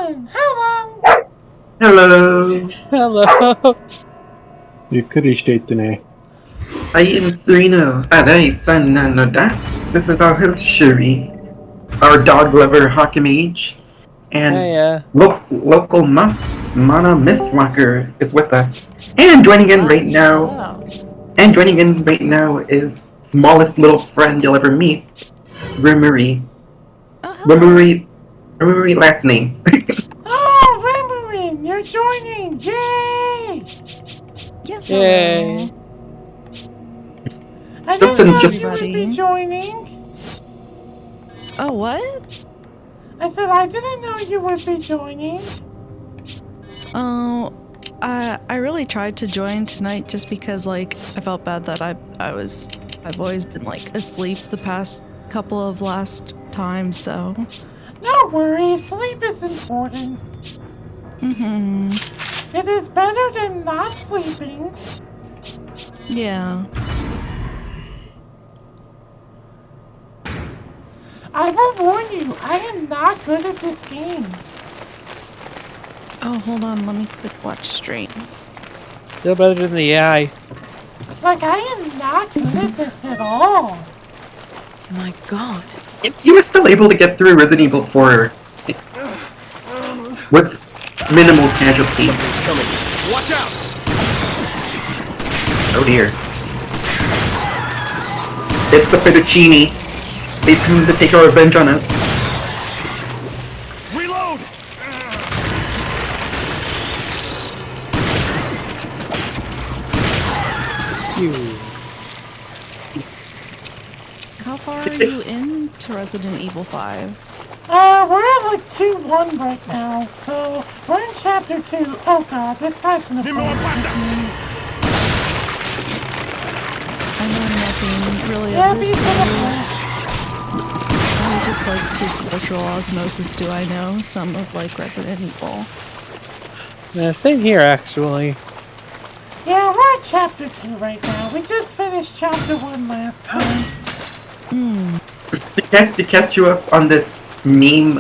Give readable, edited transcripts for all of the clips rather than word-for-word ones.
Hello! Hello, Hello. Yukurishitene. I am Sereno. Aday san no da. This is our host Shuri, our dog lover hockey mage, and Hey, local mana mistwalker is with us. And joining in right now, is smallest little friend you'll ever meet, Rimuri. Oh, hello! Rimuri last name. Oh, Raymond, you're joining! Yay! Yes, yay. hello. I Just didn't an know just you would be everybody. joining. Oh, what? I said I didn't know you would be joining. Oh, I really tried to join tonight just because, like, I felt bad that I've always been, like, asleep the past couple of last times, so. No worries, sleep is important. It is better than not sleeping. Yeah. I will warn you, I am not good at this game. Oh, hold on, let me click watch stream. Still better than the AI. Like, I am not good at this at all. My god. You were still able to get through Resident Evil 4 with minimal casualties. Something's coming. Watch out! Oh dear. It's the fettuccine. They've come to take our revenge on us. Reload! How far are you into Resident Evil 5? We're at like 2-1 right now, so we're in chapter 2. Oh god, this guy's gonna Dime fight la with pata. me. I know nothing really Yeah, of this he's gonna series. fight. I just like through cultural osmosis do I know some of like Resident Evil. Yeah, same here, actually. Yeah, we're at chapter 2 right now. We just finished chapter 1 last time. To catch you up on this meme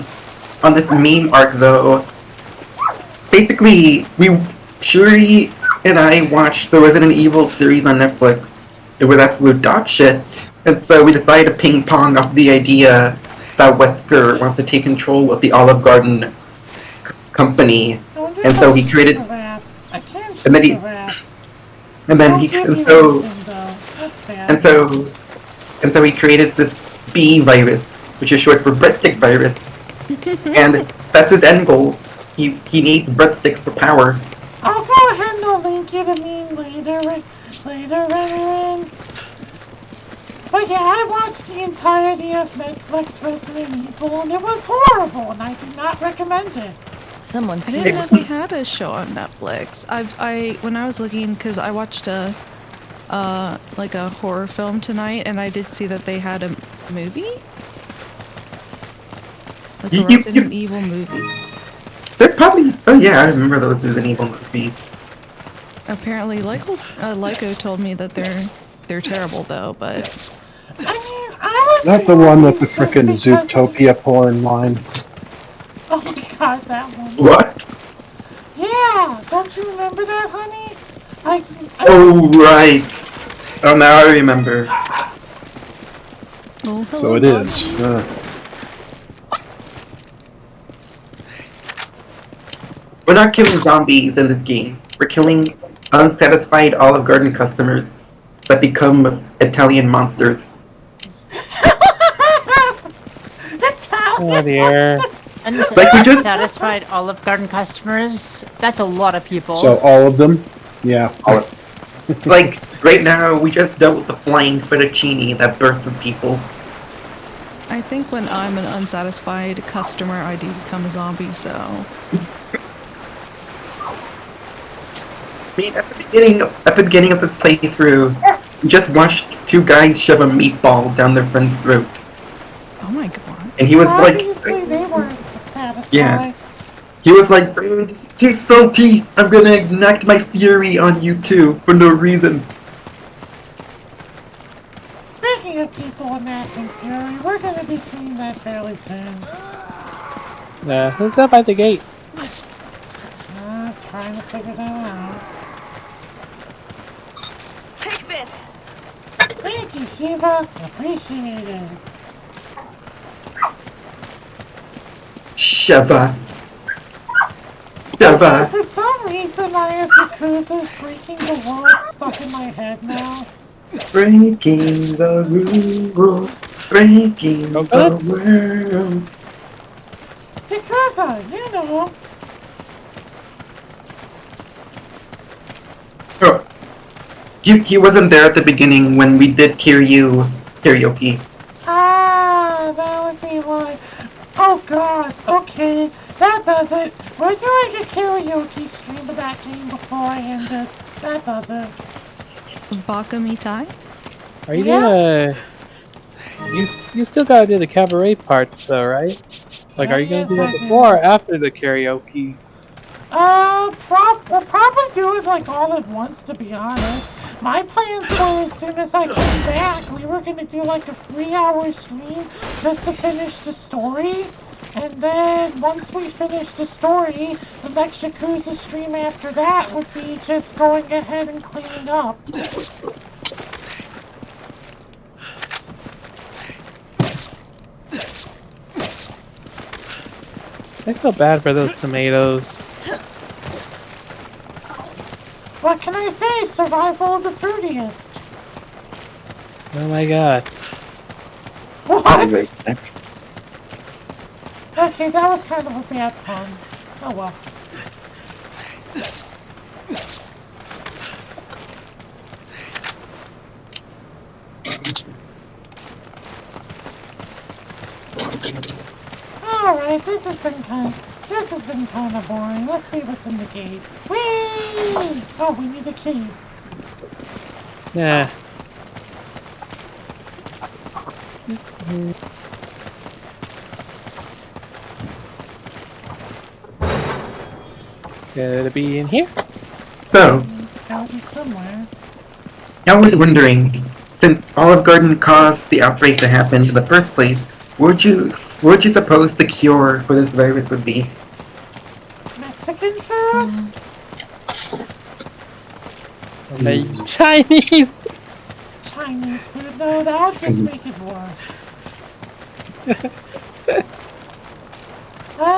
arc though, basically Shuri and I watched the Resident Evil series on Netflix. It was absolute dog shit. And so we decided to ping pong off the idea that Wesker wants to take control of the Olive Garden company. I wonder And if so I he shoot created the rats. I can't and shoot then the he rats. and then Don't he give and you so anything though. That's sad. and so he created this B virus, which is short for breadstick virus. And that's his end goal. He needs breadsticks for power. I'll go ahead and I'll link you to me later, Ren. But yeah, I watched the entirety of Netflix Resident Evil and it was horrible and I do not recommend it. I didn't know they had a show on Netflix. When I was looking, because I watched a horror film tonight, and I did see that they had a movie, like a Resident Evil movie. There's probably I remember those Resident Evil movies. Apparently, Lyco told me that they're terrible though, but I mean, I would Not the one with the just frickin' because Zootopia porn line. Oh my god, that one. What? Yeah, don't you remember that, honey? Oh right. Oh, now I remember. oh, hello, So it Mom. is. We're not killing zombies in this game. We're killing unsatisfied Olive Garden customers that become Italian monsters. Oh dear. Like we just Satisfied Olive Garden customers? That's a lot of people. So all of them? Yeah. like right now we just dealt with the flying fettuccine that bursts with people. I think when I'm an unsatisfied customer, I do become a zombie. So I mean, at the beginning of this playthrough, we just watched two guys shove a meatball down their friend's throat, oh my god. and he was Obviously, they weren't satisfied. Yeah. He was like, "It's too salty. I'm gonna enact my fury on you too for no reason." Speaking of people enacting fury, we're gonna be seeing that fairly soon. Who's up at the gate? trying to figure that out. Take this. Thank you, Shiva. Appreciate it. Sheva. Also, Sheva. for some reason, I have Yakuza's Breaking the World stuck in my head now. Breaking the rules. Breaking the Coconuts? world. Yakuza, you know. Oh. He wasn't there at the beginning when we did Kiryu karaoke. Ah, that would be why. Oh god, okay, that does it. We're doing a karaoke stream of that game before I end it. That does it. Baka Mitai? Are you Yeah? gonna? You still gotta do the cabaret parts though, right? Like, are you gonna Yes, do that I do. before or after the karaoke? We'll probably do it like all at once, to be honest. My plans were as soon as I came back, we were gonna do like a 3-hour stream just to finish the story. And then once we finish the story, the next Yakuza stream after that would be just going ahead and cleaning up. I feel bad for those tomatoes. What can I say? Survival of the fruitiest. Oh my god. What? Okay, that was kind of a bad pun. Oh well. Alright, this has been kind of boring. Let's see what's in the gate. Whee! Oh, we need a key. Yeah. Could it be in here? So, It's gotta be somewhere. I was wondering, since Olive Garden caused the outbreak to happen in the first place, what would you suppose the cure for this virus would be? Mexican food? Or maybe Chinese? Chinese food? No, that would just make it worse.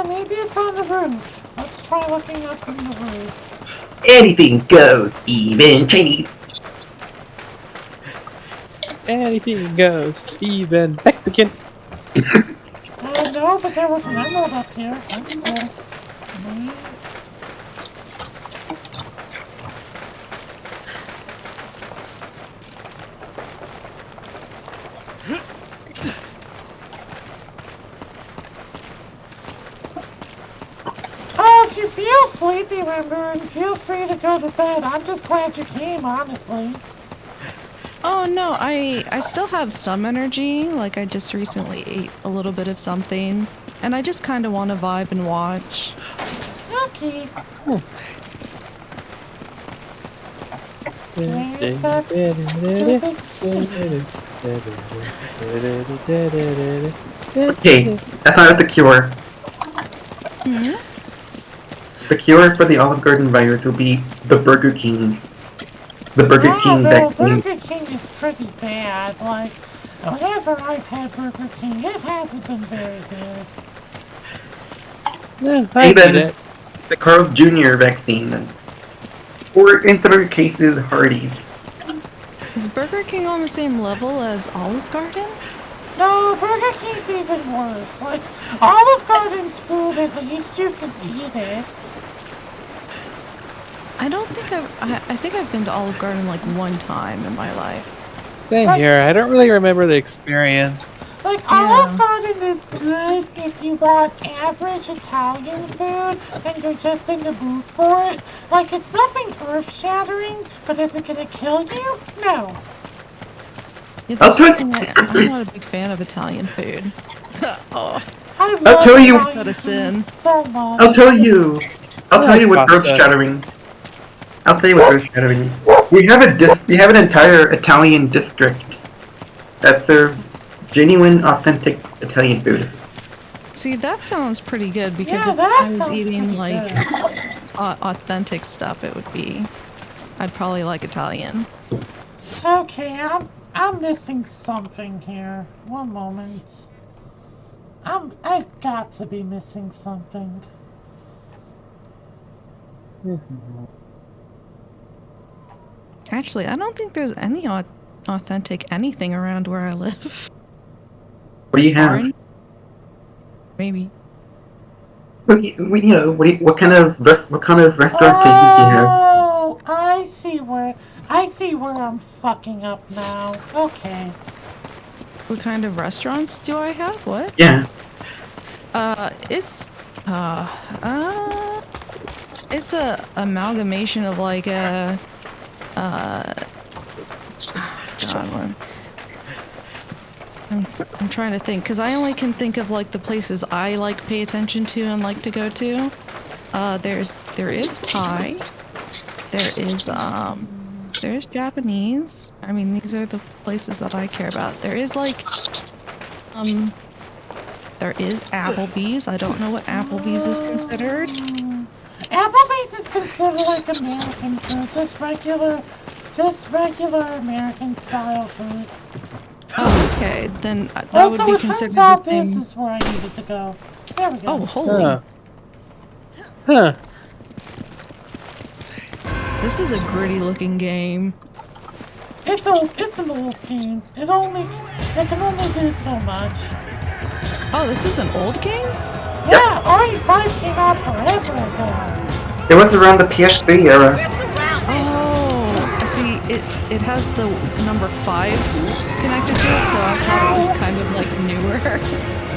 Maybe it's on the roof. Let's try looking up from the roof. Anything goes, even Chinese. Anything goes, even Mexican. No, but there was an emerald up here. That's cool. Oh, if you feel sleepy, Remember, feel free to go to bed. I'm just glad you came, honestly. Oh no, I still have some energy. Like I just recently ate a little bit of something, and I just kind of want to vibe and watch. Okay. Where's that stupid key? Okay, that's not the cure. The cure for the Olive Garden virus will be the Burger King. The Burger King Well, vaccine. Burger King is pretty bad. Like, whenever I've had Burger King, it hasn't been very good. Yeah, I get Even it. the Carl's Jr. vaccine. Or in some other cases, Hardee's. Is Burger King on the same level as Olive Garden? No, Burger King's even worse. Like, Olive Garden's food, at least you can eat it. I don't think I think I've been to Olive Garden like one time in my life. Same here. I don't really remember the experience. Like, Yeah. Olive Garden is good if you want average Italian food and you're just in the mood for it. Like, it's nothing earth-shattering, but is it gonna kill you? No. Yeah, I'll that's tell- the thing, I'm not a big fan of Italian food. Oh, I I'll love tell you- Italian Not a food sin. so much. I'll tell you what's Pasta. earth-shattering. I'll tell you what's earth-shattering. We have an entire Italian district that serves genuine, authentic Italian food. see, that sounds pretty good because Yeah, if that I was sounds eating pretty like good. authentic stuff, it would be. I'd probably like Italian. Okay, I'm missing something here. One moment. I've got to be missing something. Actually, I don't think there's any authentic anything around where I live. What do you have? Orange? Maybe. What kind of restaurant places do you have? Oh, I see where I'm fucking up now. Okay. What kind of restaurants do I have? What? Yeah. It's a amalgamation of like a God, I'm trying to think because I only can think of like the places I like pay attention to and like to go to. There is Thai. There's Japanese. I mean, these are the places that I care about. There is like there is Applebee's. I don't know what Applebee's is considered. Applebee's is considered like American food, just regular American style food. Oh, okay. Then that Also, would be it considered turns out the this same. is where I needed to go. There we go. Oh, holy. Huh. This is a gritty looking game. It's an old game. It can only do so much. Oh, this is an old game? Yeah, RE5 came out forever ago. It was around the PS3 era. Oh, see, it has the number 5 connected to it, so I thought it was kind of like newer.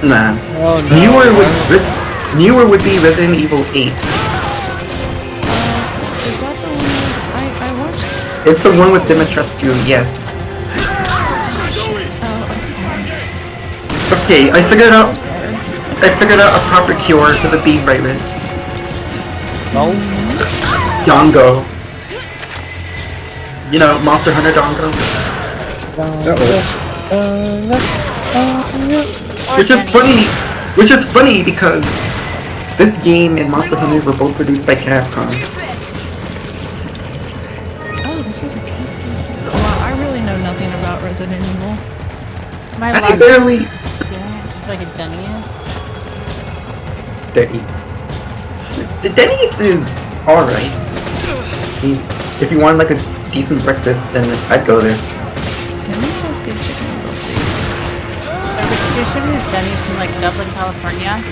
Nah. Oh no. Newer would be Resident Evil 8. Is that the one I watched? It's the one with Dimitrescu, yes. Oh, Okay, I figured out a proper cure for the beam virus. No. Dongo. You know, Monster Hunter Dongo. Which is funny because this game and Monster Hunter were both produced by Capcom. oh, this is a game. Wow, I really know nothing about Resident Evil. My I last barely- yeah, like a Denny's. Denny's. The Denny's is alright. If you want like a decent breakfast, then I'd go there. Denny's has good chicken noodles. There's some of these Denny's in like Dublin, California. I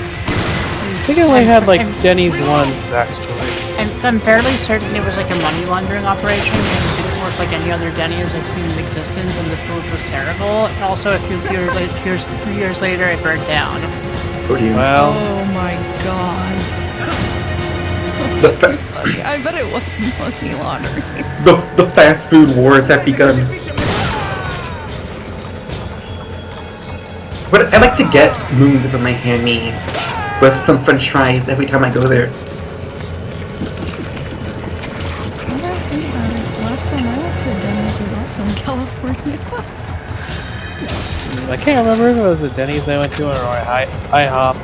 think I only had like Denny's once actually. I'm fairly certain it was like a money laundering operation and it didn't work like any other Denny's I've seen in existence, and the food was terrible. And also, a few years later, it burnt down. What do you? Well, Oh my god. The, fa- Funny. I bet it was money laundering. the fast food wars have begun. But I like to get moons over my hand-me with some french fries every time I go there. Now that I think about it, last time I went to a Denny's was also in California. I can't remember if it was a Denny's I went to or a IHOP.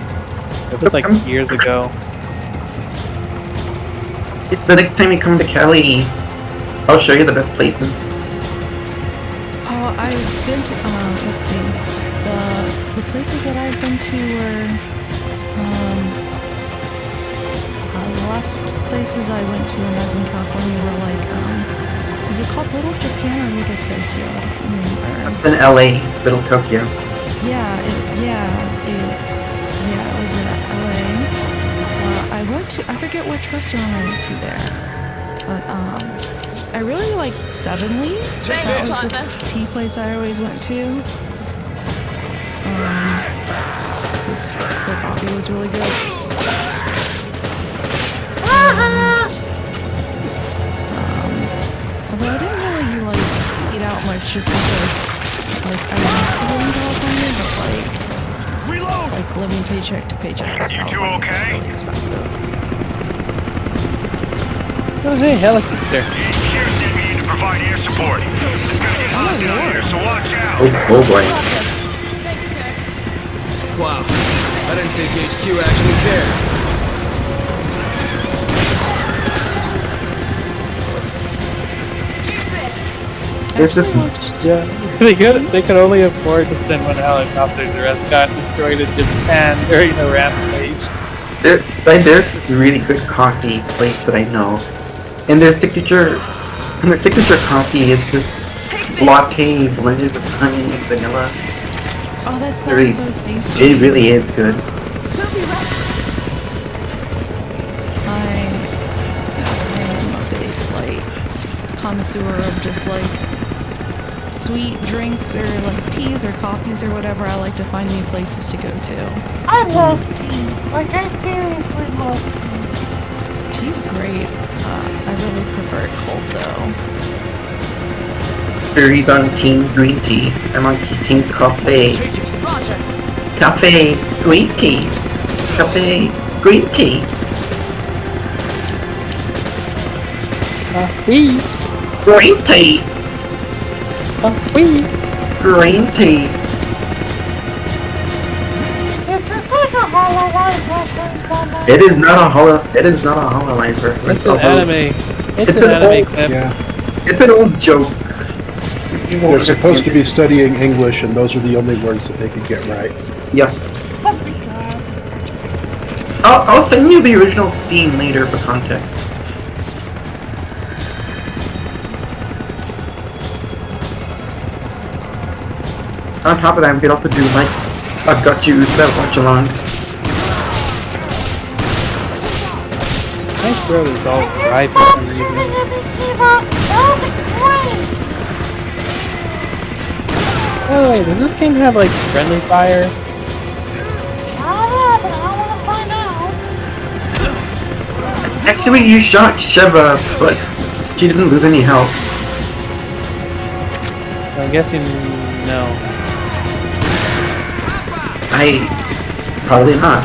It was like years ago. The next time you come to Cali, I'll show you the best places. Oh, I've been to, let's see. The places that I've been to were, the last places I went to when I was in California were like, is it called Little Japan or Little Tokyo? I don't remember. It's in LA, Little Tokyo. Yeah, it was in LA. I went to, I forget which restaurant I went to there, but I really like Seven Leagues. That was the tea place I always went to. Their coffee was really good. Although I didn't really like eat out much just because like I used to live in California, but like living paycheck to paycheck is really expensive. Oh hey, helicopter. Provide air support. It's gonna get hot down here, so watch out. Oh boy. Wow, I didn't think HQ actually cared. There's actually this- watched. Yeah, they could only afford to send one helicopter. The rest got destroyed in Japan during the rampage. there's this really good coffee place that I know, and their signature coffee is this latte blended with honey and vanilla. Oh, that It really, sounds so tasty. it really is good. I am a big like connoisseur of just like sweet drinks or like teas or coffees or whatever. I like to find new places to go to. I love tea. Like, I seriously love tea. Tea's great. I really prefer it cold though. He's on Team Green Tea. I'm on Team Coffee. Cafe Green Tea. Cafe Green Tea. Wee! Green Tea. Wee! Green Tea. Is this like a HoloLive reference on that? It is not a HoloLive reference. It's an although anime. It's it's an an anime old- clip. Yeah. It's an old joke. They're supposed to be studying English, and those are the only words that they can get right. Yeah. Oh my god. I'll send you the original scene later for context. On top of that, we could also do like a Got You Usa watch along. My throat is all dry for Stop some shooting reason. at me, Shiva! That would be great! By the way, does this game have like friendly fire? I don't know, but I want to find out. Actually, you shot Sheva, but she didn't lose any health. I'm guessing no. Probably not.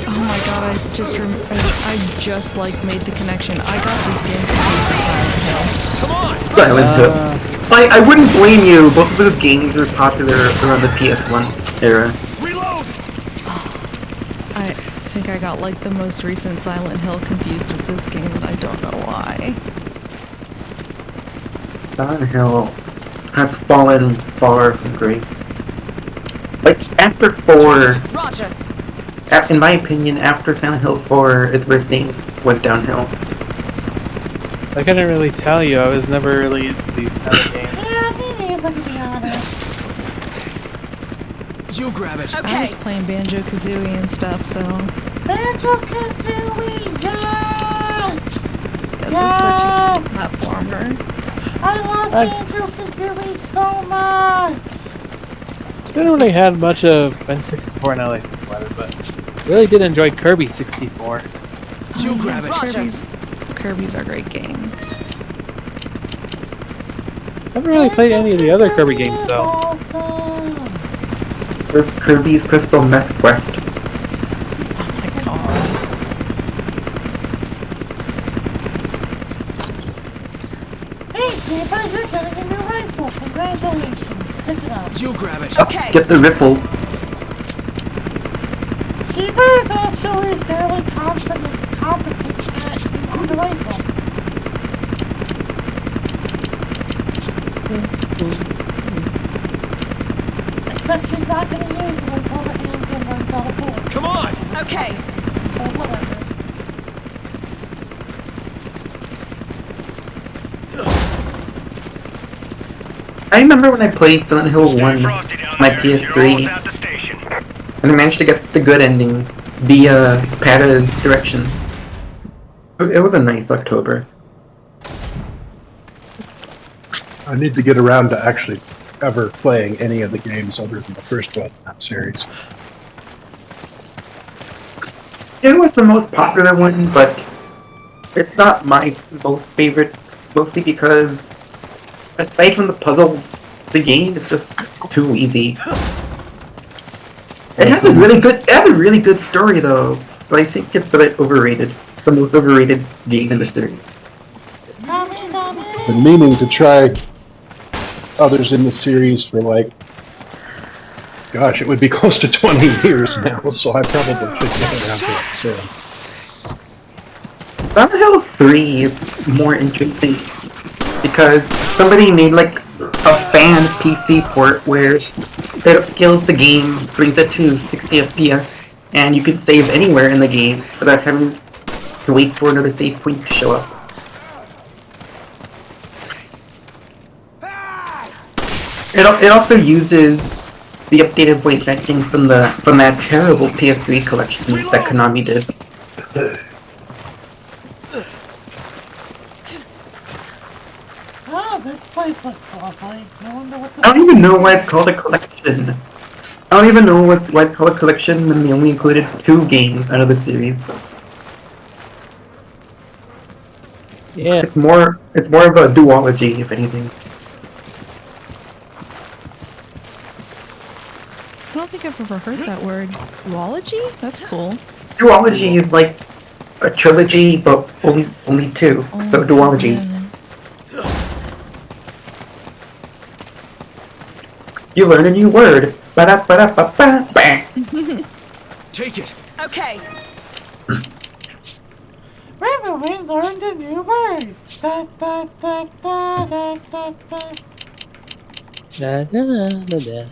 Oh my god, I just like made the connection. I got this game confused with Silent Hill. Silent Hill. I wouldn't blame you. Both of those games were popular around the PS1 era. I think I got like the most recent Silent Hill confused with this game and I don't know why. Silent Hill has fallen far from grace. Like, after 4... in my opinion, after Silent Hill 4 is where things went downhill. I couldn't really tell you. I was never really into these kind of games. Yeah, me neither, to be honest. You grab it. I was playing Banjo-Kazooie and stuff, so Banjo-Kazooie, yes! yes, it's such a cute platformer. I love Banjo-Kazooie so much! Didn't really have much of N64 now that I think about it, but really did enjoy Kirby 64. You grab Yes, it. Kirby's are great games. Haven't really played any of the other Kirby games though. Awesome. Or Kirby's Crystal Meth Quest. Oh my god. Hey, Shiva, you're getting a new rifle. Congratulations. Pick it up. You grab it. Get the ripple. Shiva is actually fairly competent at using the rifle. Except she's not going to use it until the handgun runs out of bullets. Come on. Okay. Or whatever. I remember when I played Silent Hill 1 on my PS3, and I managed to get the good ending via Pata's direction. It was a nice October. I need to get around to actually ever playing any of the games other than the first one in that series. It was the most popular one, but it's not my most favorite, mostly because aside from the puzzles, the game is just too easy. It has a really good story though, but I think it's a bit overrated. It's the most overrated game in the series. Been meaning to try others in the series for like, gosh, it would be close to 20 years now, so I probably should get around to it soon. Silent Hill 3 is more interesting because somebody made like a fan PC port where it upscales the game, brings it to 60 FPS, and you can save anywhere in the game without having to wait for another save point to show up. It also uses the updated voice acting from that terrible PS3 collection that Konami did. Oh, this place looks lovely. I wonder what the... I don't even know why it's called a collection. I don't even know why it's called a collection when they only included 2 games out of the series. Yeah. It's more of a duology, if anything. I don't think I've ever heard that word. Duology? That's cool. Duology is like a trilogy, but only 2. So duology. Yeah. You learn a new word. Ba-da-ba-da-ba-ba-ba. Take it. Okay. We learned a new word. Da da da da da da da. Da, da, da, da, da.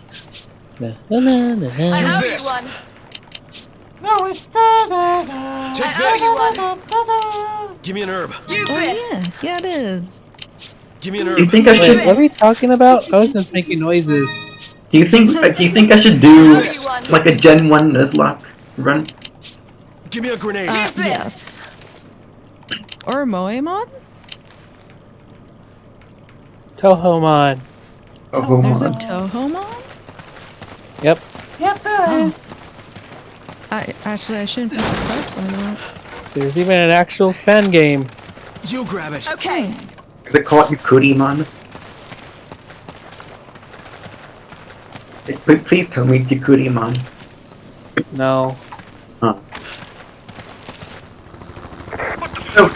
Da, da, da, da, I da. owe this. you one. No, it's da da da. Take I owe this. you one. Da da da. Give me an herb. Use Oh this. yeah, it is. Give me an Do you herb. think I Wait, should? what are we talking about? I was just making noises. Do you think I should I do owe you one. like a Gen 1 Nuzlocke run? Give me a grenade. Use this. Yes. Or Moemon? Tohomon. Oh, There's a my. Tohomon? Yep. Yep, there is. I shouldn't be surprised by that. There's even an actual fan game. You grab it. Okay. Is it called Yukurimon? Please tell me it's Yukurimon. No. Huh. So,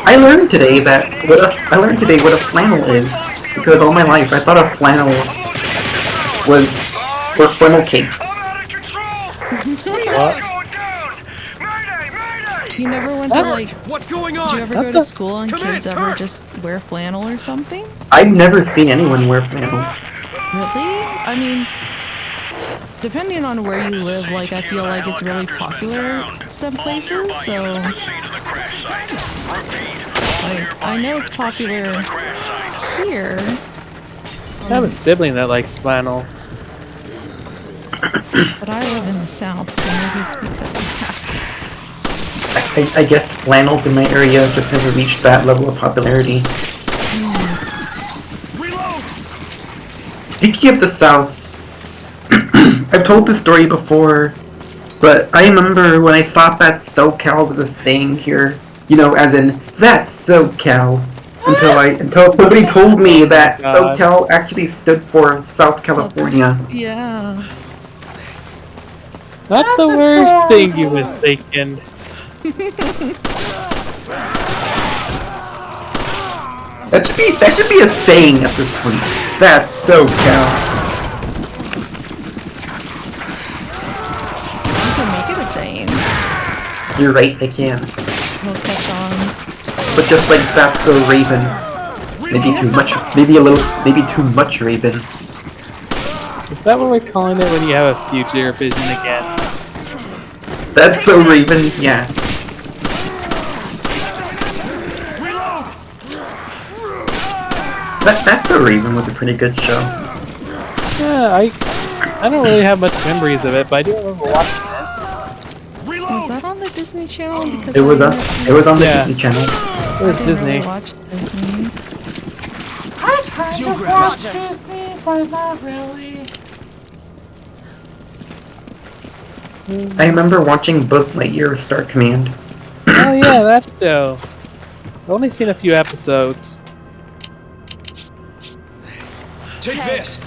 I learned today what a flannel is, because all my life I thought a flannel were flannel cakes. I'm out of control! We are going down! Mayday! Mayday! You never went to like, What's going did on? you ever go to school and kids ever just wear flannel or something? I've never seen anyone wear flannels. Really? I mean, depending on where you live, like I feel like it's really popular some places, so like I know it's popular here. I have a sibling that likes flannel. But I live in the south, so maybe it's because of that. I guess flannels in my area just never reached that level of popularity. Reload. Speaking of the South, I've told this story before, but I remember when I thought that SoCal was a saying here, you know, as in, that's SoCal, until somebody told me that God. SoCal actually stood for South California. Yeah. Not the worst thing you was thinking. That should be a saying at this point. That's SoCal. You can make it a saying. You're right, I can. It'll catch on. But just like that's so Raven. Maybe too much, maybe too much Raven. Is that what we're calling it when you have a future vision again? That's so Raven, yeah. That's so Raven was a pretty good show. Yeah, I don't really have much memories of it, but I do remember watching it. Was that on the Disney Channel? Because It was on the Yeah. Disney Channel. It I was didn't Disney. really watch Disney. I kind You of grab watch it. Disney, but not really. I remember watching Buzz Lightyear Star Command. Oh yeah, that show. I've only seen a few episodes. Take this.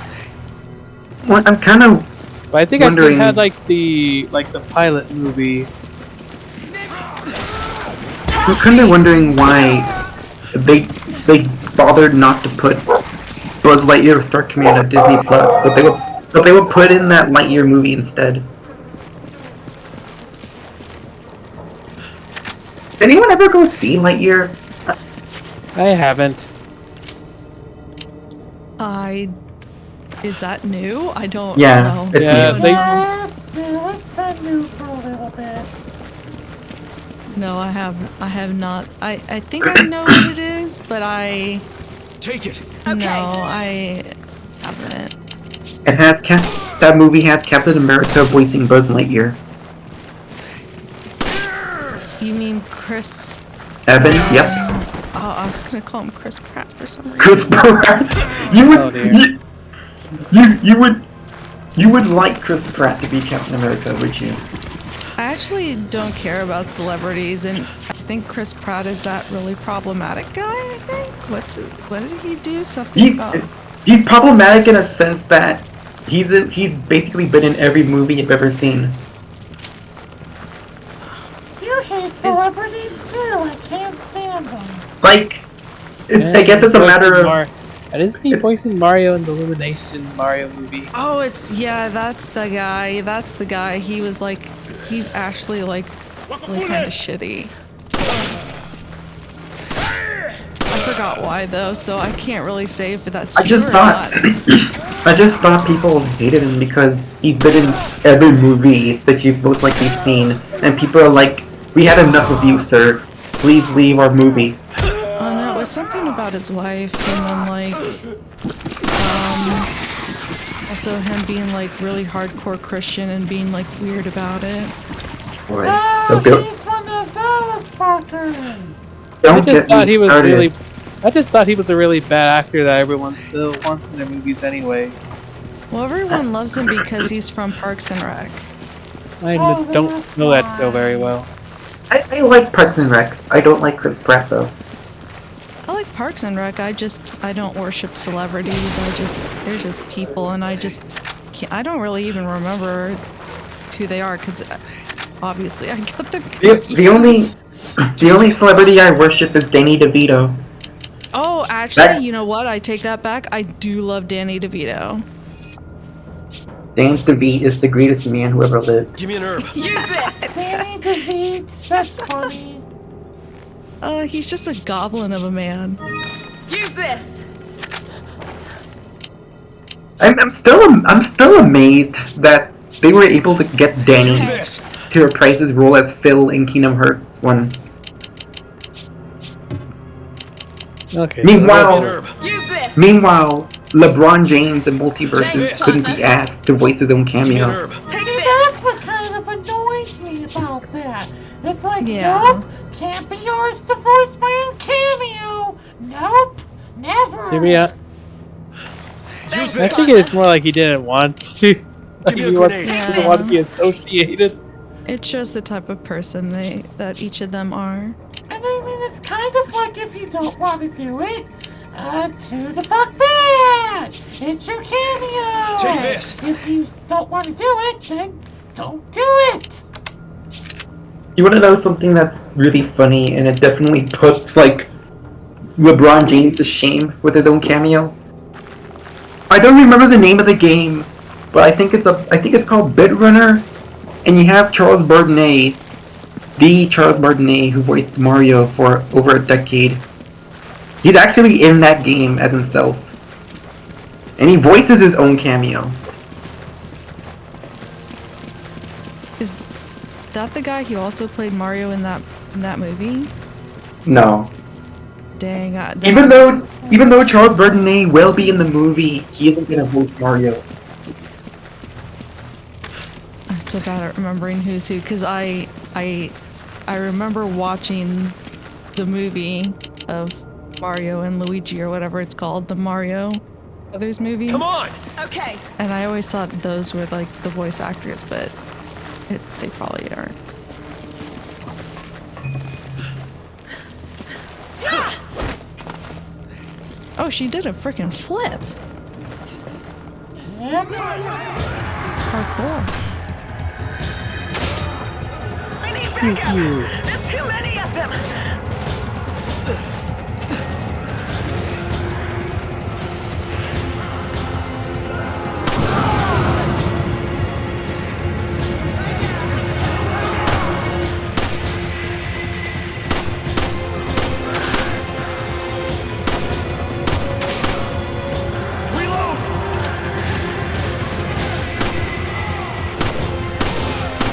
Well, I'm kind of But I think Wondering- I had like the pilot movie. wondering why they bothered not to put Buzz Lightyear Star Command on Disney Plus, but they would put in that Lightyear movie instead. Did anyone ever go see Lightyear? I haven't. Is that new? I don't Yeah, know. it's Yeah, new. they- Yes, no, it's been new for a little bit. No, I have not. I think I know what it is, but Take it. no, I haven't. It has that movie has Captain America voicing Buzz Lightyear. You mean Chris? Evan, yep. Oh, I was gonna call him Chris Pratt for some reason. Chris Pratt. You Oh, would, dear. you would like Chris Pratt to be Captain America, would you? I actually don't care about celebrities, and I think Chris Pratt is that really problematic guy. I think. What did he do? Something about. He's problematic in a sense that he's basically been in every movie you've ever seen. You hate celebrities too. I can't stand them. Like, I guess it's a matter of. And isn't he voicing Mario in the Illumination Mario movie? Oh, that's the guy. That's the guy. He was like, he's actually like really kind of shitty. I forgot why though, so I can't really say if that's true I just or thought, not. I just thought people hated him because he's been in every movie that you've most likely seen, and people are like, "We had enough of you, sir. Please leave our movie." Oh no, it was something about his wife, and then like, also him being like really hardcore Christian and being like weird about it. Boy, Oh, so good. he's one of those fuckers. Don't I just get thought me he was started. really. I just thought he was a really bad actor that everyone still wants in their movies, anyways. Well, everyone loves him because he's from Parks and Rec. I Oh, don't that's know that show why. very well. I like Parks and Rec. I don't like Chris Pratt though. I like Parks and Rec. I don't worship celebrities. They're just people, and I don't really even remember who they are because obviously I got them confused. The only celebrity I worship is Danny DeVito. Oh, actually, you know what? I take that back. I do love Danny DeVito. Dan DeVito is the greatest man who ever lived. Give me an herb. Danny DeVito, that's funny. He's just a goblin of a man. I'm still amazed that they were able to get Danny Use this. to reprise his role as Phil in Kingdom Hearts 1. Okay. Meanwhile, Herb. meanwhile, LeBron James in Multiverses couldn't be asked to voice his own Give me an cameo. herb. See, that's what kind of annoys me about that. It's like, Yeah. nope, can't be yours to voice my own cameo. Nope, never. Maybe Use I this. think it's more like he didn't want to. Like Give me a he wants, grenade. he didn't want to be associated. It shows the type of person that each of them are. And I mean, it's kind of like if you don't want to do it, to the fuck bad. It's your cameo. Take this. If you don't want to do it, then don't do it. You want to know something that's really funny, and it definitely puts like LeBron James to shame with his own cameo? I don't remember the name of the game, but I think it's called Bit Runner, and you have Charles Martinet, the Charles Martinet who voiced Mario for over a decade. He's actually in that game as himself, and he voices his own cameo. Is that the guy who also played Mario in that movie? No. Dang. Even though Charles Martinet will be in the movie, he isn't gonna voice Mario. I'm so bad at remembering who's who because I remember watching the movie of Mario and Luigi or whatever it's called, the Mario Brothers movie. Come on. And I always thought those were like the voice actors, but they probably aren't. Oh, she did a freaking flip. Parkour.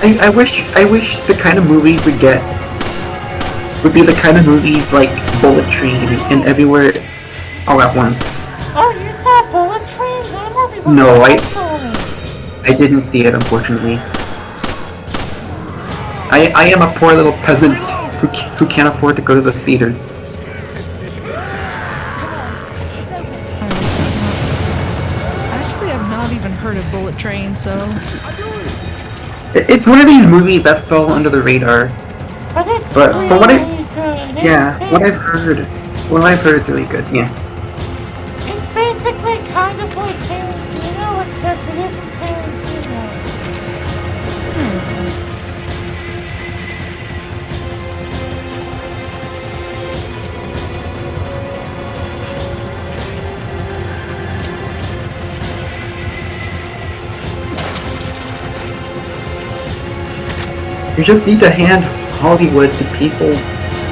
I wish the kind of movies we get would be the kind of movies like Bullet Train and Everywhere All at Once. Oh, you saw Bullet Train? That movie was No, excellent. I didn't see it, unfortunately. I am a poor little peasant who can't afford to go to the theater. Actually, I've not even heard of Bullet Train, so... It's one of these movies that fell under the radar. But it's But really from what I good. what I've heard, it's really good. Yeah. It's basically kind of like Tarantino, except it isn't Tarantino. You just need to hand Hollywood to people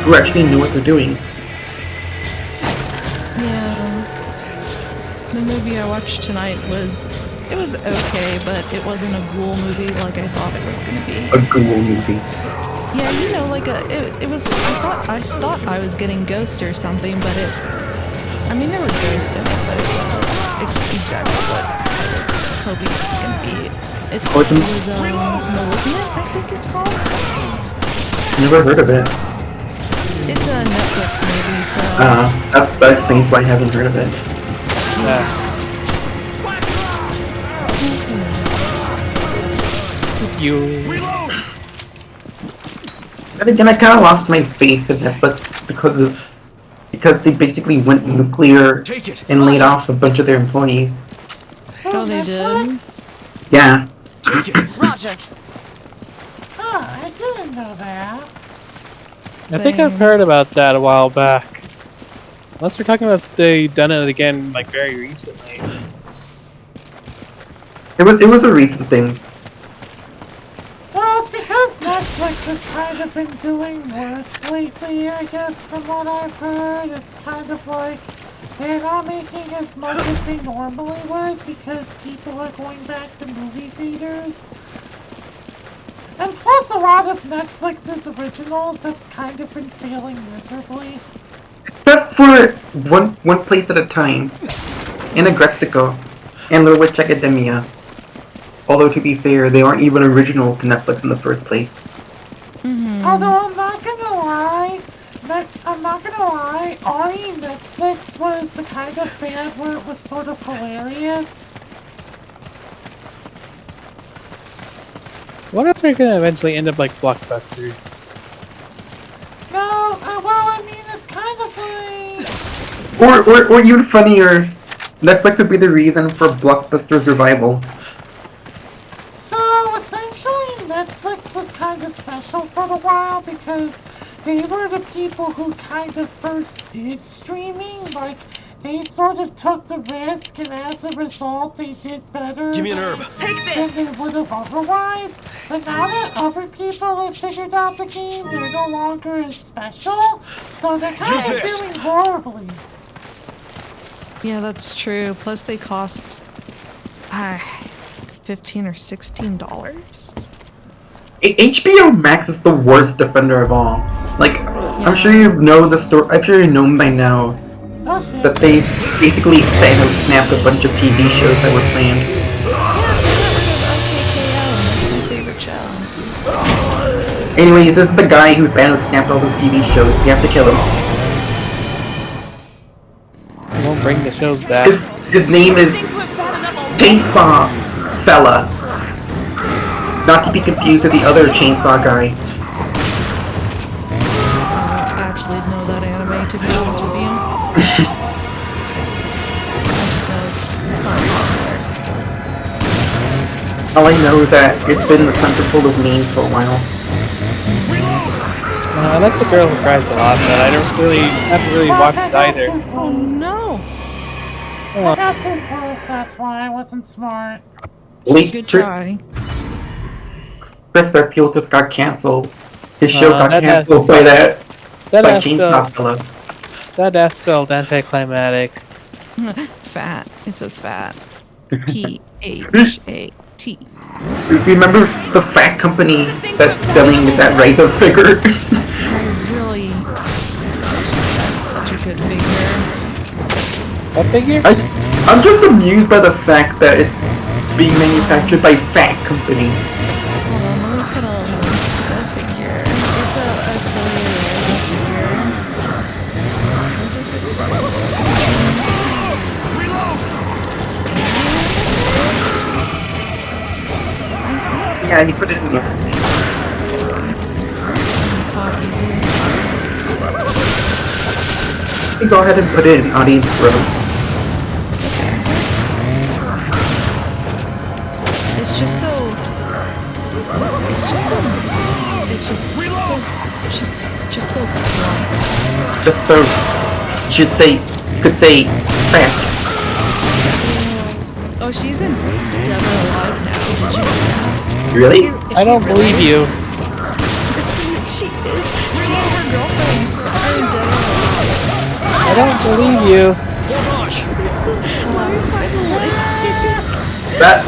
who actually know what they're doing. Yeah. The movie I watched tonight was okay, but it wasn't a ghoul movie like I thought it was gonna be. A ghoul movie. Yeah, you know, like it was. I thought I was getting Ghost or something, but I mean, there was Ghost in it, but it wasn't exactly what I was hoping it was gonna be. It was Malignant, I think it's called. Never heard of it. It's a Netflix movie, so. That explains why I haven't heard of it. But again, I kind of lost my faith in Netflix because they basically went nuclear and laid off a bunch of their employees. Oh, they did? Yeah. Roger. Oh, I didn't know that. I think I've heard about that a while back. Unless they're talking about they done it again like very recently. It was a recent thing. Well, it's because Netflix has kind of been doing worse lately, I guess, from what I've heard. It's kind of like they're not making as much as they normally would because people are going back to movie theaters. And plus, a lot of Netflix's originals have kind of been failing miserably. Except for one place at a time. In Agrexico and Little Witch Academia. Although to be fair, they aren't even original to Netflix in the first place. Although I'm not gonna lie, Ari Netflix was the kind of band where it was sort of hilarious. What if they're gonna eventually end up like blockbusters? No, well, I mean, it's kind of like... Or even funnier, Netflix would be the reason for Blockbuster's revival. So, essentially, Netflix was kind of special for a while because they were the people who kind of first did streaming. Like, they sort of took the risk, and as a result, they did better Give me an herb. than they would have otherwise. But now that other people have figured out the game, they're no longer as special, so they're kind of doing horribly. Yeah, that's true. Plus, they cost $15 or $16. HBO Max is the worst offender of all. Like, I'm sure you know the story. I'm sure you know by now that they basically Thanos snapped a bunch of TV shows that were planned. Anyways, this is the guy who Thanos snapped all those TV shows. You have to kill him. I won't bring the shows back. His name is Chainsaw Fella. Not to be confused with the other Chainsaw guy. I actually know that anime, to be honest with you. I just know it's All I know is that it's been the centerfold of memes for a while. I like the girl who cries a lot, but I haven't really watched it either. Oh no! I got too close, that's why I wasn't smart. Good try. Chris Redfield just got cancelled. His show got cancelled by Chainsaw Fella. That's spelled anticlimactic. Fat. It says fat. PHAT. T. Remember the fat company that's selling that Ryza figure? I really. That's such a good figure. What figure? I'm just amused by the fact that it's being manufactured by fat company. Hold on, let me put a link to that figure. It's a Atelier Ryza figure. Yeah, you put it in here. Copy this. You go ahead and put it in audience room. It's just so. It's just so nice. It's just so cool. Just so you could say fat. Oh, she's in Dead or Alive now. Did you know that? Really? I don't believe you. She is. She and her girlfriend are in Dead or Alive. I don't believe you. Let me find the link. That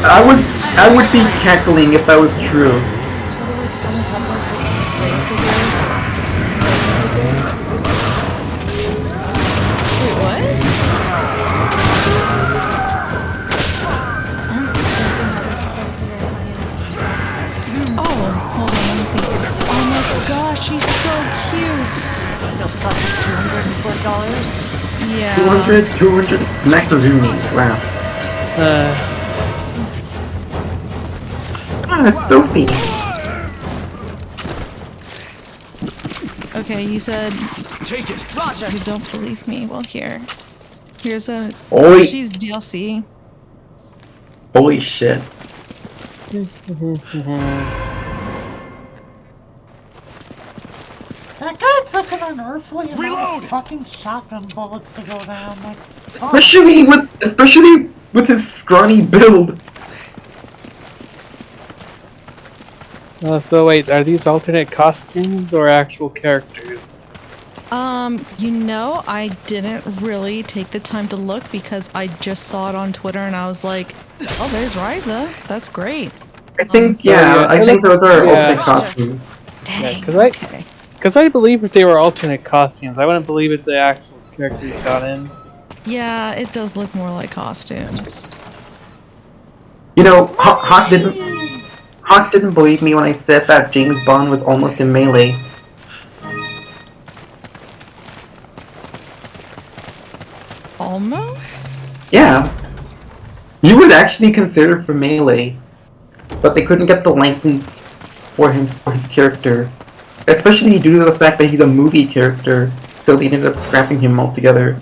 I would be cackling if that was true. Wait, what? Oh, hold on, let me see. Oh my gosh, she's so cute. It also cost us $240. Yeah. 200 smack the Zoomies. Wow. Ah, it's Sophie. Okay, you said Take it. you don't believe me. Well, here's a. Oi. She's DLC. Holy shit. That guy took an unearthly amount Reload! of fucking shotgun bullets to go down. Like, fuck. Especially with his scrawny build. So wait, are these alternate costumes or actual characters? You know, I didn't really take the time to look because I just saw it on Twitter and I was like, oh, there's Ryza. That's great. I think yeah, I think those are yeah. alternate costumes. Dang, because okay. I believe if they were alternate costumes, I wouldn't believe if the actual characters got in. Yeah, it does look more like costumes. You know, Hawk didn't believe me when I said that James Bond was almost in Melee. Almost? Yeah. He was actually considered for Melee, but they couldn't get the license for his character. Especially due to the fact that he's a movie character, so they ended up scrapping him altogether.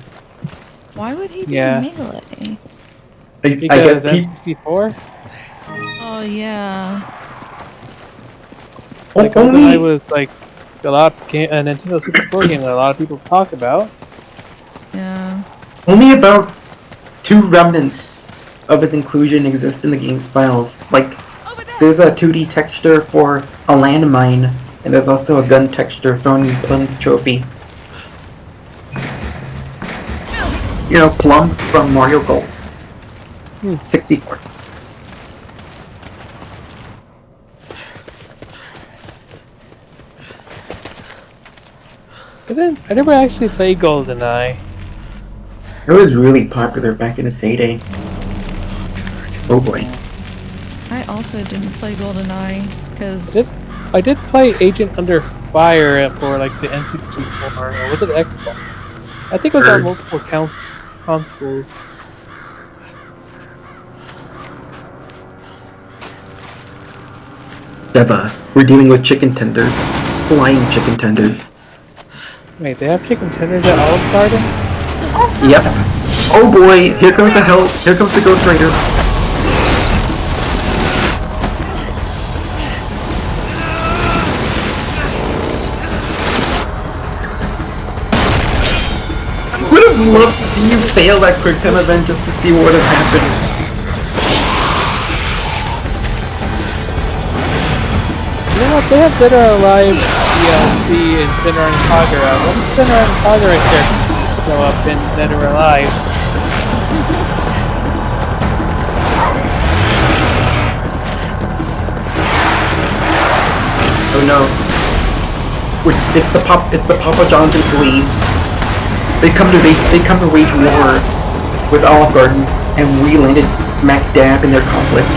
Why would he be Yeah. Melee? I Because guess N64? Oh, yeah. Like, GoldenEye was like a Nintendo 64 game that a lot of people talk about. Yeah. only about 2 remnants of its inclusion exist in the game's files. Like, there's a 2D texture for a landmine, and there's also a gun texture found in Plum's trophy. You know, Plum from Mario Golf. 64. I never actually played GoldenEye. It was really popular back in its heyday. Oh boy. I also didn't play GoldenEye because I did play Agent Under Fire for like the N64, or was it Xbox? I think it was on multiple consoles. Deba, we're dealing with chicken tenders. Flying chicken tenders. Wait, they have chicken tenders at Olive Garden? Yep. Oh boy, here comes the hell. Here comes the Ghost Rider. I would have loved to see you fail that quick time event just to see what would have happened. You know what? They have Dead or Alive DLC in Sinner and Kagura. What if Sinner and Kagura characters show up in Dead or Alive? Oh no. It's the Papa John's employees. They come to wage war with Olive Garden, and we landed smack dab in their conflict.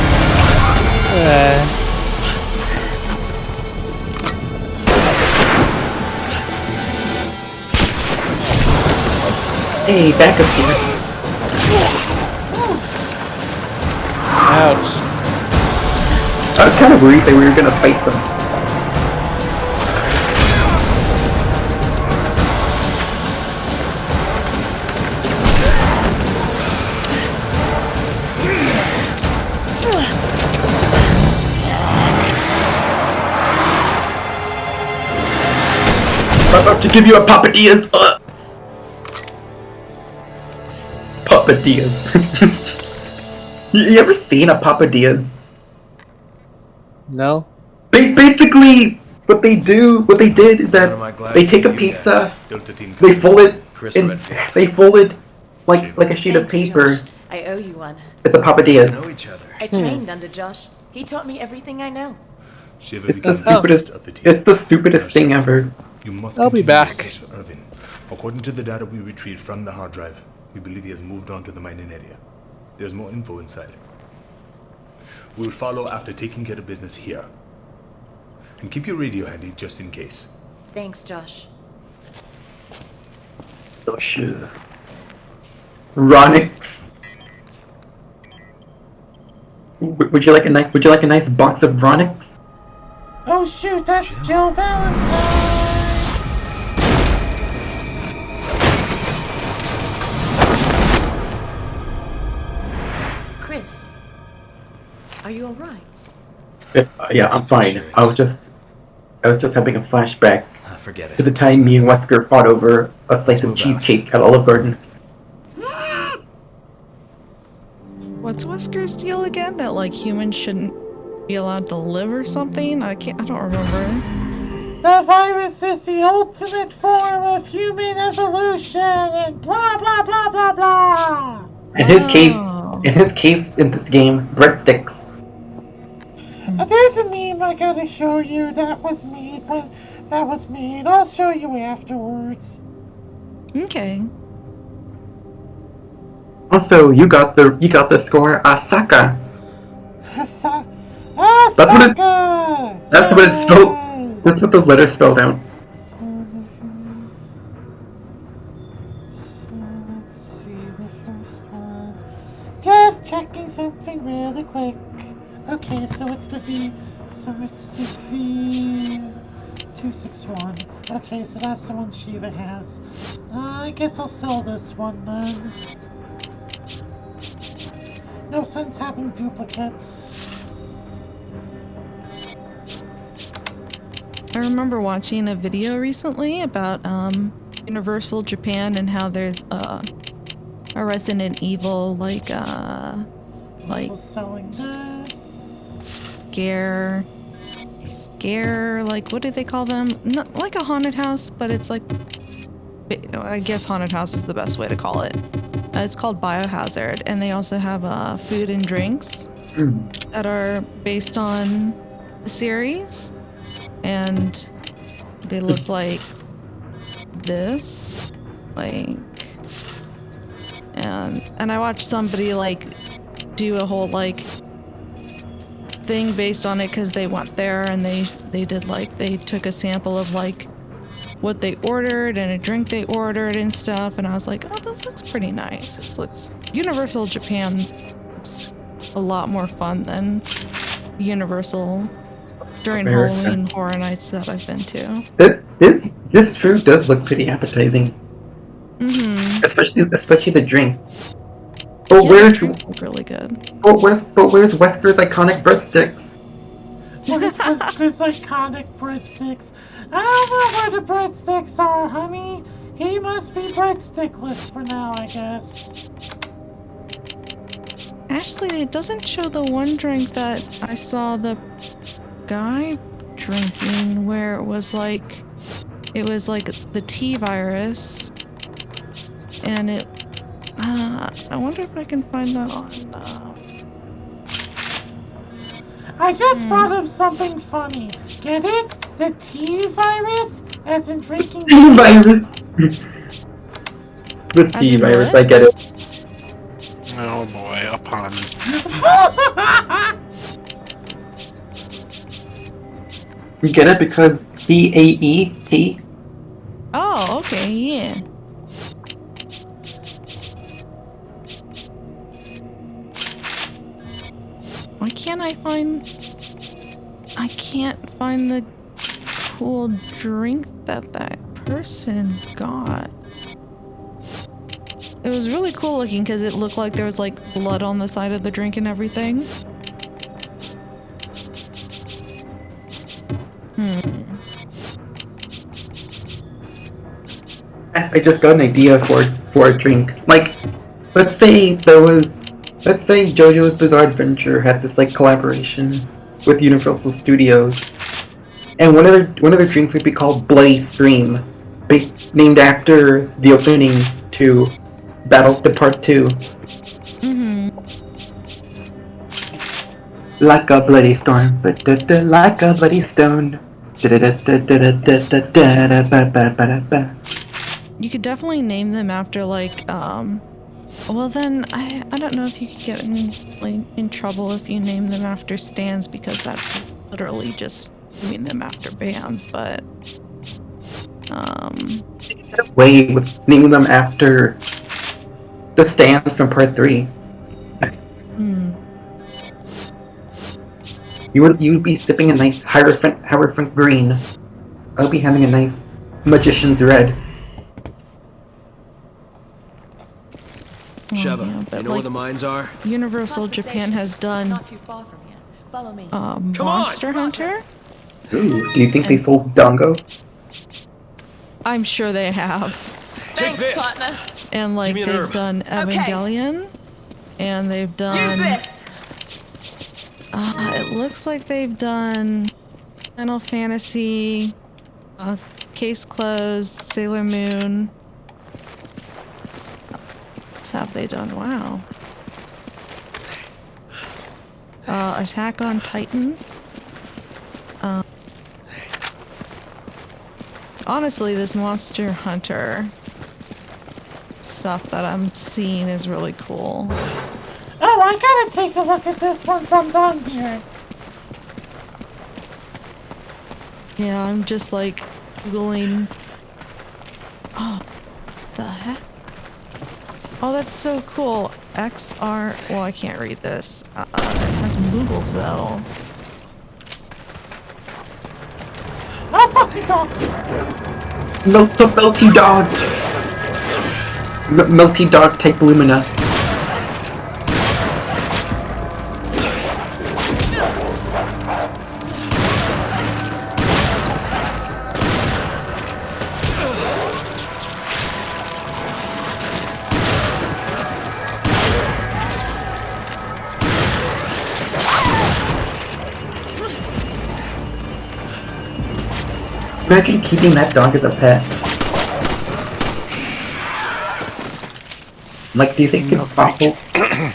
Hey, backup's here. Ouch. I was kind of worried that we were gonna fight them. I'm about to give you a Papadillas! Papadillas. You ever seen a Papadillas? No? Basically, what they did is that they take a pizza, they fold it like a sheet of paper. Josh. I owe you one. It's a Papadillas. Know each other. I trained under Josh. He taught me everything I know. It's the stupidest thing ever. You must I'll be back. Irvin. According to the data we retrieved from the hard drive, we believe he has moved on to the mining area. There's more info inside. We will follow after taking care of business here. And keep your radio handy just in case. Thanks, Josh. Oh shit. Ronix. Would you like a nice box of Ronix? Oh shoot, that's Jill Valentine! Chris, are you alright? Yeah, I'm fine. I was just having a flashback Forget to it. the time me and Wesker fought over a slice of cheesecake at Olive Garden. What's Wesker's deal again? That like humans shouldn't be allowed to live or something? I don't remember. The virus is the ultimate form of human evolution and blah blah blah blah blah! In his case, in this game, breadsticks. There's a meme I gotta show you that was made. I'll show you afterwards. Okay. Also, you got the score, Asaka. Asaka! That's what it's spelled. That's what those letters spelled out. So let's see the first one. Just checking something really quick. Okay, so it's the V261. Okay, so that's the one Shiva has. I guess I'll sell this one then. No sense having duplicates. I remember watching a video recently about Universal Japan and how there's a Resident Evil like Selling this. scare, like, what do they call them? Not like a haunted house, but it's like, I guess haunted house is the best way to call it. It's called Biohazard, and they also have food and drinks that are based on the series, and they look like this, like, and I watched somebody like do a whole like thing based on it because they went there and they did like, they took a sample of like what they ordered and a drink they ordered and stuff, and I was like, oh, this looks pretty nice. This looks, Universal Japan looks a lot more fun than Universal during Halloween Horror Nights that I've been to. This food does look pretty appetizing. Mm-hmm. Especially the drink. But Yeah, where's the drinks look really good. But where's Wesker's iconic breadsticks? Where's Wesker's iconic breadsticks? I don't know where the breadsticks are, honey. He must be breadstickless for now, I guess. Actually, it doesn't show the one drink that I saw the guy drinking where it was like the T virus, and it I wonder if I can find that on I just brought him something funny. Get it? The T virus? As in drinking T virus. The As T in virus, what? I get it. Oh boy, a pun. You get it because TAE, T. Oh, okay, yeah. Why can't I find... I can't find the cool drink that person got. It was really cool looking because it looked like there was like blood on the side of the drink and everything. I just got an idea for a drink. Like, let's say JoJo's Bizarre Adventure had this like collaboration with Universal Studios, and one of their drinks would be called Bloody Scream, named after the opening to Battle Part 2. Like a bloody storm, like a bloody stone. You could definitely name them after like well then I don't know if you could get in trouble if you name them after stands because that's literally just naming them after bands, but get away with naming them after the stands from Part 3. You would be sipping a nice Hierophant green. I'll be having a nice Magician's red. Sheva, yeah, you know where the mines are? Universal Japan has done Not too far from here. Follow me. Monster Hunter. Ooh, do you think they sold Dongo? I'm sure they have. Take this. Partner. And like Give me an they've herb. done Evangelion, and they've done. Use this. It looks like they've done Final Fantasy, Case Closed, Sailor Moon. What have they done? Wow. Attack on Titan. Honestly, this Monster Hunter stuff that I'm seeing is really cool. Oh, I gotta take a look at this once I'm done here. Yeah, I'm just like Googling. Oh, the heck? Oh, that's so cool. XR. Well, I can't read this. It has Moogles though. Oh, fuck you, dogs! Melty Dog! Melty Dog type Lumina. Imagine keeping that dog as a pet. Like, do you think it's possible?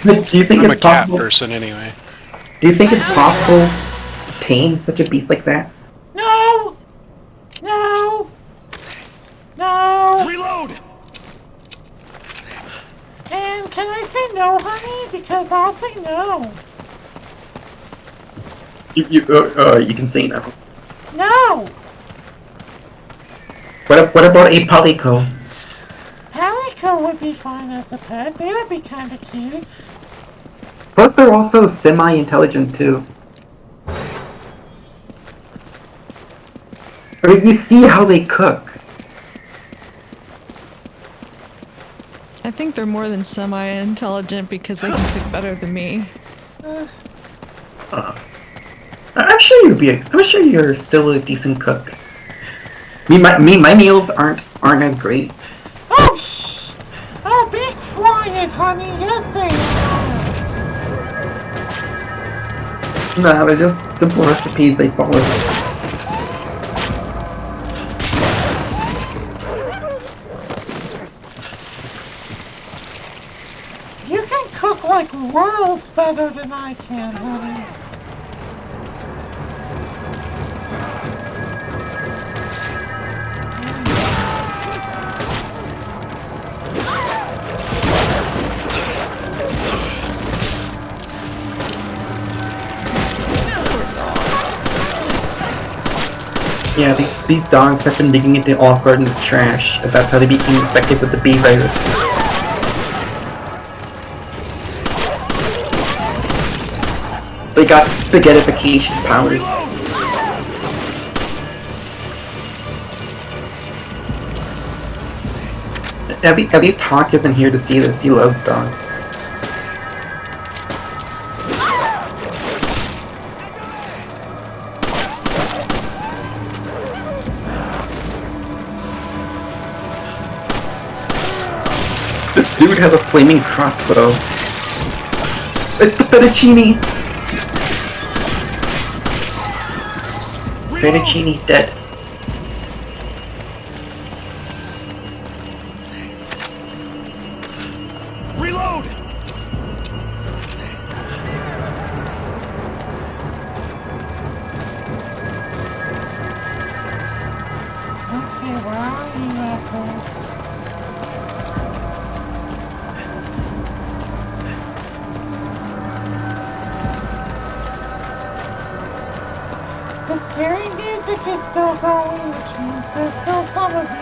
Do you think I'm it's a cat possible? person anyway. Do you think it's possible to tame such a beast like that? No! No! No! Reload! And can I say no, honey? Because I'll say no. You can say no. No! What about a Palico? Palico would be fine as a pet. They would be kind of cute. Plus, they're also semi-intelligent too. I mean, you see how they cook. I think they're more than semi-intelligent because they can cook better than me. I'm sure you're still a decent cook. My meals aren't as great. Oh, shh! Oh, be quiet, honey. Yes, they are. No, they're just simple recipes they follow. You can cook like worlds better than I can, honey. Yeah, these dogs have been digging into Olive Garden's trash, and that's how they became infected with the bee virus. They got spaghettification powers. At least Hawk isn't here to see this. He loves dogs. This dude has a flaming crossbow. It's the fettuccine! Fettuccine dead. Reload! Okay, where are you, apples? The scary music is still going, which means there's still some of you.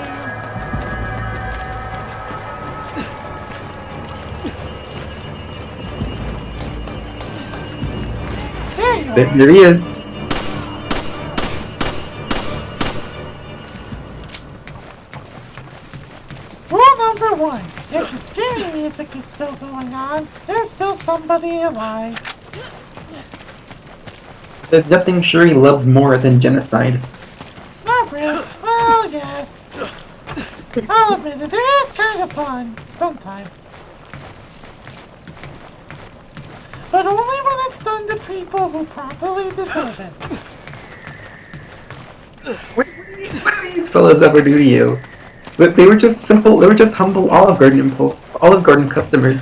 There you are. There he is. Rule number 1. If the scary music is still going on, there's still somebody alive. There's nothing Shuri loves more than genocide. Not really. Well, yes. I'll admit it is kind of fun. Sometimes. But only when it's done to people who properly deserve it. What do these fellas ever do to you? They were just simple, they were just humble Olive Garden customers.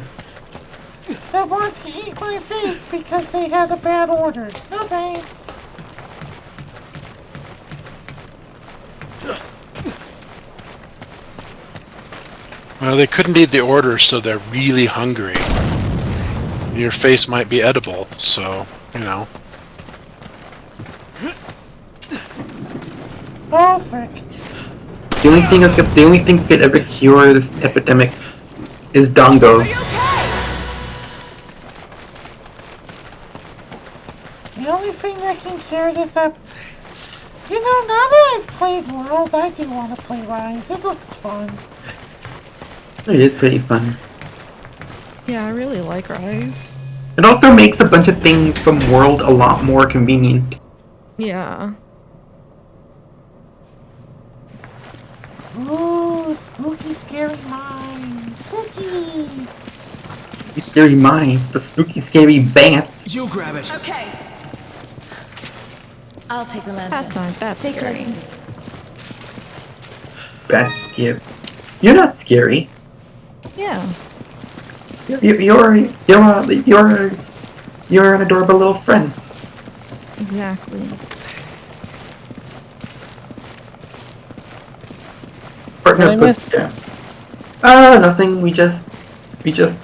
That want to eat my face because they had a bad order. No thanks. Well, they couldn't eat the order, so they're really hungry. Your face might be edible, so, you know. Oh, frick. The only thing that could ever cure this epidemic is Dongo. The only thing that can cure this up... You know, now that I've played World, I do want to play Rise. It looks fun. It is pretty fun. Yeah, I really like Rise. It also makes a bunch of things from World a lot more convenient. Yeah. Ooh, spooky, scary mine. Spooky! Spooky scary mine. The spooky scary bats. You grab it. Okay. I'll take the lantern. That's Stay scary. close to me. Bats scary. You're not scary. Yeah. You're an adorable little friend. Exactly. Partner What I missed? Nothing. We just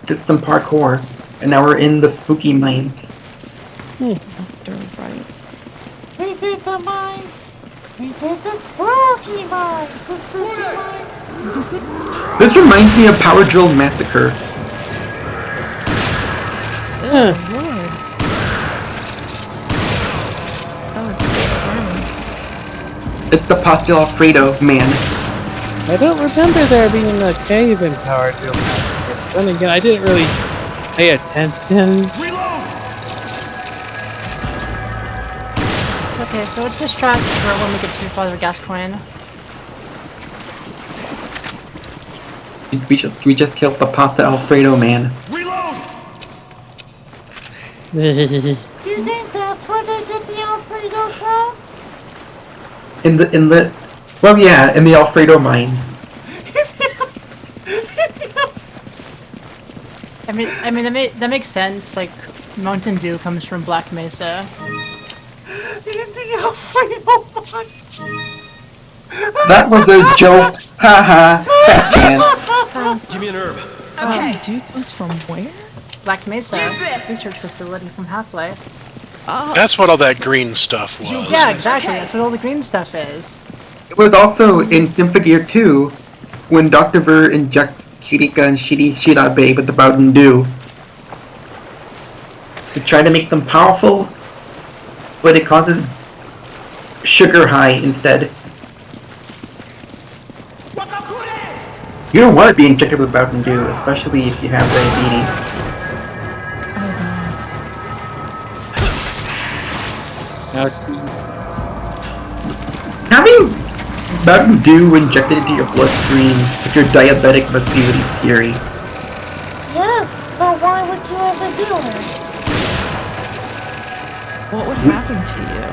did some parkour, and now we're in the spooky mines. Derp, right. We did the mines. We did the spooky mines. The spooky mines. This reminds me of Power Drill Massacre. Oh, Lord. Oh, It's the Pastel Alfredo man. I don't remember there being a cave in Power Drill. Then again, I didn't really pay attention. It's okay, so it distracts her when we get to Father Gascoigne. We just killed the Pasta Alfredo man. Do you think that's where they get the Alfredo from? In the Alfredo mines. I mean that makes sense. Like Mountain Dew comes from Black Mesa. The Alfredo mines. That was a joke. Haha. Fat man. Give me an herb. Okay. Dude comes from where? Black Mesa. Use this. Research facility from Half-Life. That's what all that green stuff was. Yeah, exactly. That's what all the green stuff is. It was also in Symphogear 2 when Dr. Ver injects Kirika and Shirabe with the Mountain Dew to try to make them powerful, but it causes sugar high instead. You don't want to be injected with Mountain Dew, especially if you have diabetes. Having Mountain Dew injected into your bloodstream if you're diabetic must be really scary. Yes, so why would you ever do it? What would happen to you?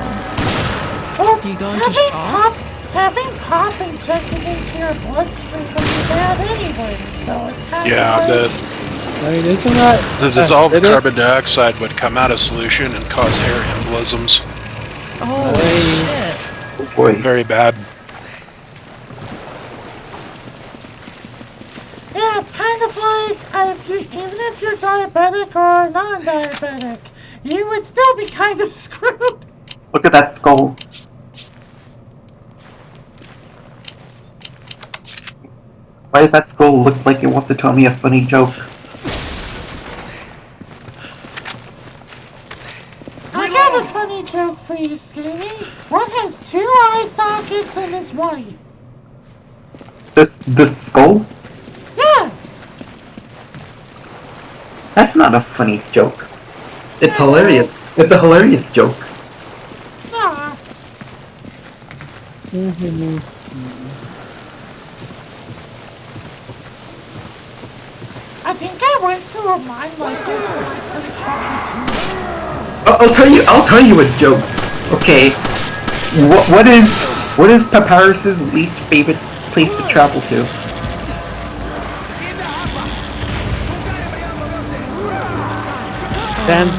Well, Do you go into shock? having pop injected into your bloodstream would be bad anyway, so it's kind Yeah, of like... I mean, isn't that the dissolved acidic? carbon dioxide would come out of solution and cause hair embolisms. Oh, shit. Oh boy. Very bad. Yeah, it's kind of like, even if you're diabetic or non-diabetic, you would still be kind of screwed. Look at that skull. Why does that skull look like it wants to tell me a funny joke? I got a funny joke for you, Skinny. What has 2 eye sockets and is white? This skull? Yes! That's not a funny joke. It's hilarious. It's a hilarious joke. Nah. I think I went through a mind like this when I played Coffee 2. I'll tell you a joke. Okay. What is Papyrus's least favorite place to travel to?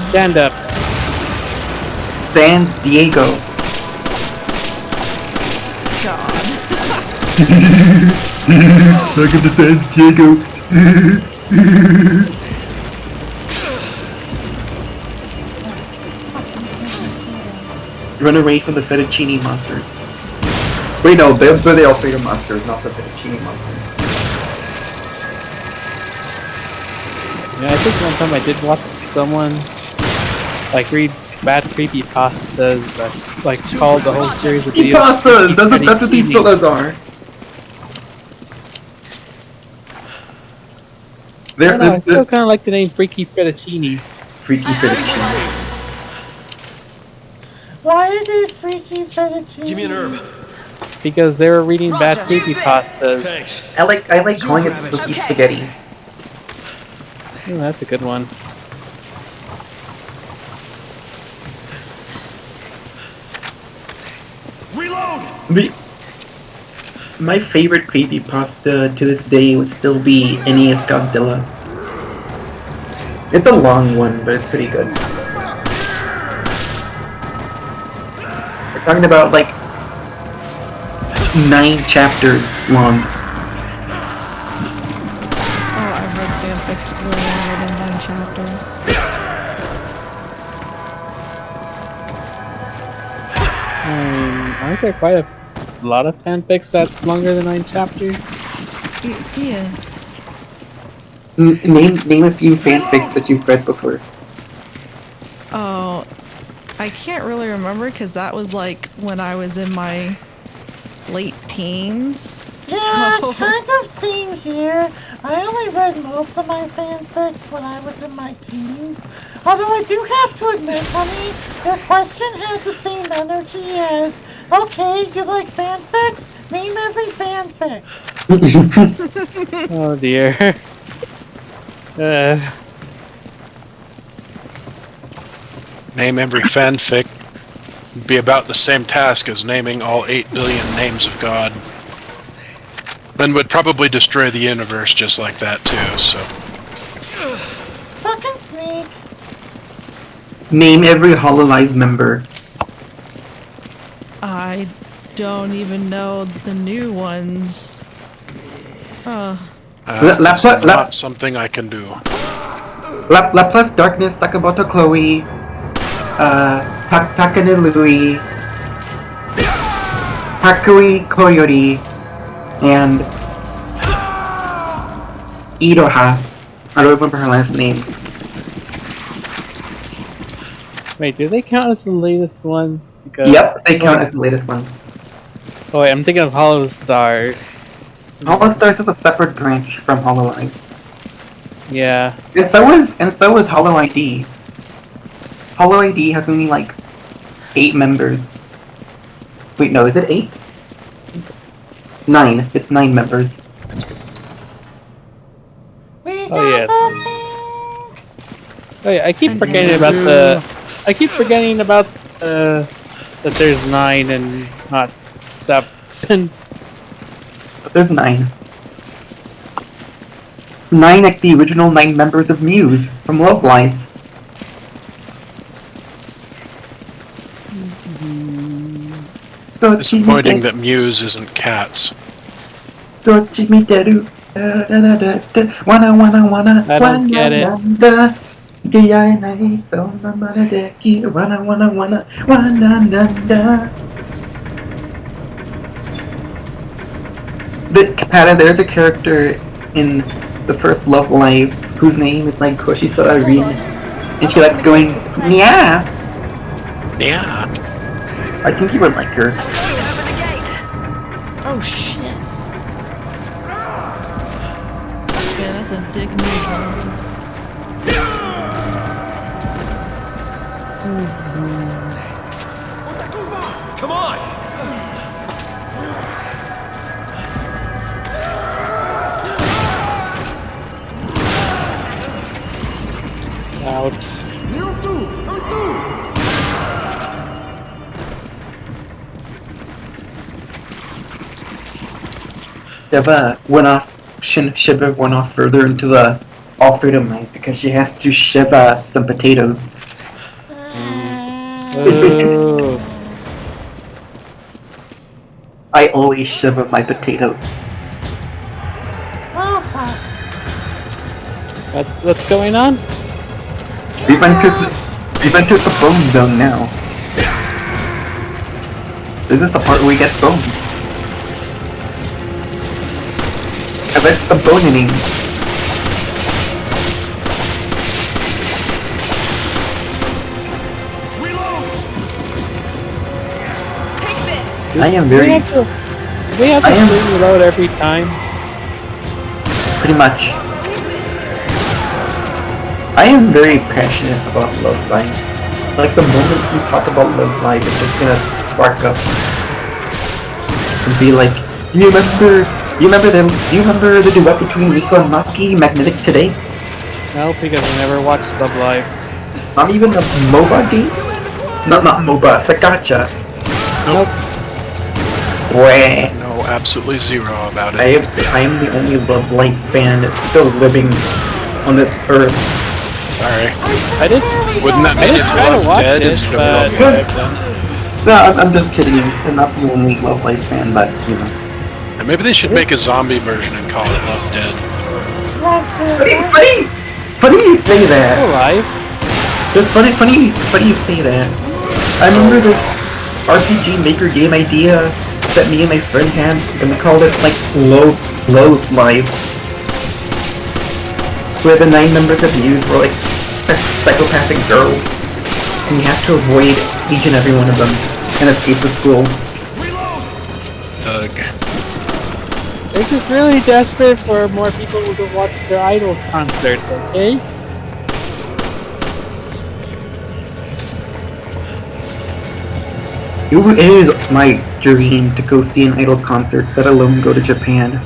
Stand up. San Diego. God. Welcome to San Diego. Run away from the fettuccine monsters. Wait, no, they're the Alfredo monsters, not the fettuccine monsters. Yeah, I think one time I did watch someone like read bad creepypastas that like called the whole series of videos. Pastas! That's what these fellas are. I still kind of like the name Freaky Fettuccine. Freaky Fettuccine. Why are they Freaky Fettuccine? Give me an herb. Because they were reading bad creepypastas. Thanks. I like calling it spooky spaghetti. Oh, that's a good one. Reload! My favorite creepypasta to this day would still be NES Godzilla. It's a long one, but it's pretty good. We're talking about like 9 chapters long. Oh, I've read fanfics really longer than 9 chapters. Aren't there quite a lot of fanfics that's longer than 9 chapters? Yeah. Name a few fanfics that you've read before. Oh, I can't really remember because that was like when I was in my late teens. Yeah, So- kind of same here. I only read most of my fanfics when I was in my teens. Although I do have to admit, honey, your question had the same energy as, okay, you like fanfics? Name every fanfic. Oh dear. Name every fanfic would be about the same task as naming all 8 billion names of God. And would probably destroy the universe just like that too, so. Fucking sneak. Name every Hololive member. I don't even know the new ones. That's not something I can do. Laplace Darkness, Sakamoto Chloe, Takanelui, Takui Koyori, and Iroha. I don't remember her last name. Wait, do they count as the latest ones? Because Yep, they count as the latest ones. Oh wait, I'm thinking of Hollow Stars. Hollow Stars is a separate branch from Hollow Eye. Yeah. And so is Hollow ID. Hollow ID has only like 8 members. Wait, no, is it 8? 9. It's 9 members. Oh yeah. Oh yeah, I keep forgetting about the. I keep forgetting about that there's 9 and not 7. But there's 9. 9 like the original 9 members of Muse from Love Live. Disappointing that Muse isn't cats. I don't get it. There's a character in the first Love Live whose name is like Koshisa Irene, and she likes going, yeah. Yeah. I think you would like her. Oh shit. Yeah, that's a dick move. Come on! Ouch. Shiva went off further into the all-freedom mines because she has to Shiva some potatoes. Oh. I always Shiva my potatoes. What's going on? We've entered the bone zone now. This is the part where we get boned. And that's the boning. I am very... We have to reload every time. Pretty much. I am very passionate about Love Live. Like the moment we talk about Love Live, it's just gonna spark up and be like, do you remember the duet between Nico and Maki, Magnetic Today? No, because I never watched Love Live. Not even a MOBA game? Not MOBA, it's a gacha. Nope. Wah. No, absolutely zero about it. I am the only Love Live fan that's still living on this earth. Sorry. I did. Wouldn't that mean it's Love Dead instead of Love Live then? No, I'm just kidding. I'm not the only Love Live fan, but you know. And maybe they should make a zombie version and call it Love Dead. Funny you say that. Alive. Just funny you say that. I remember this RPG Maker game idea that me and my friend had, and we called it like Love Live. Where the 9 members of Muse were like psychopathic girls, and you have to avoid each and every one of them and escape the school. Ugh. They're just really desperate for more people who go watch their idol concerts, okay? It is my dream to go see an idol concert, let alone go to Japan.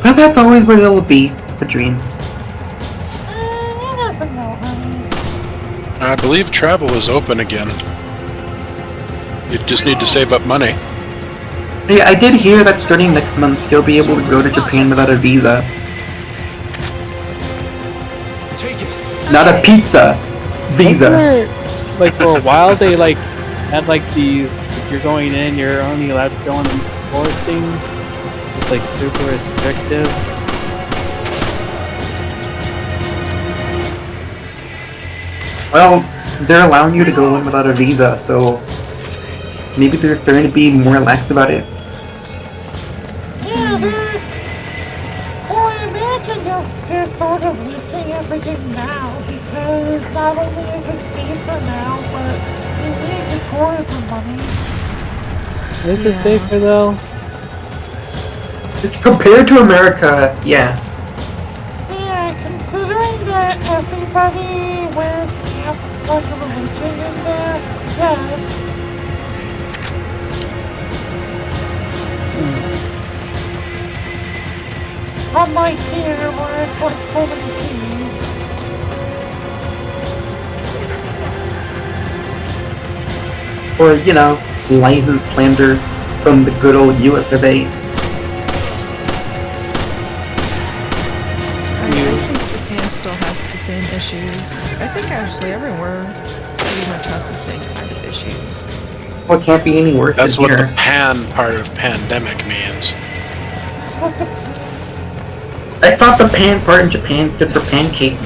But that's always what it'll be, a dream. I believe travel is open again. You just need to save up money. Yeah, I did hear that starting next month you'll be able to go to Japan without a visa. Take it. Not a pizza! Visa. Like for a while they like had like these, if you're going in, you're only allowed to go on these tour things. It's like super restrictive. Well, they're allowing you to go in without a visa, so maybe they're starting to be more lax about it. Yeah, well, I imagine they're sort of lifting everything now because not only is it safer now, but you need the tourism money. Is it safer though? Compared to America, yeah. Yeah, considering that everybody wears masks like a religion in there, yes. Unlike here, where it's like pulling teeth. Or, you know, lies and slander from the good old US of A. I think Japan still has the same issues. I think actually everywhere pretty much has the same kind of issues. Well, it can't be any worse That's than what here. the pan part of pandemic means. That's what the... I thought the pan part in Japan stood for pancakes.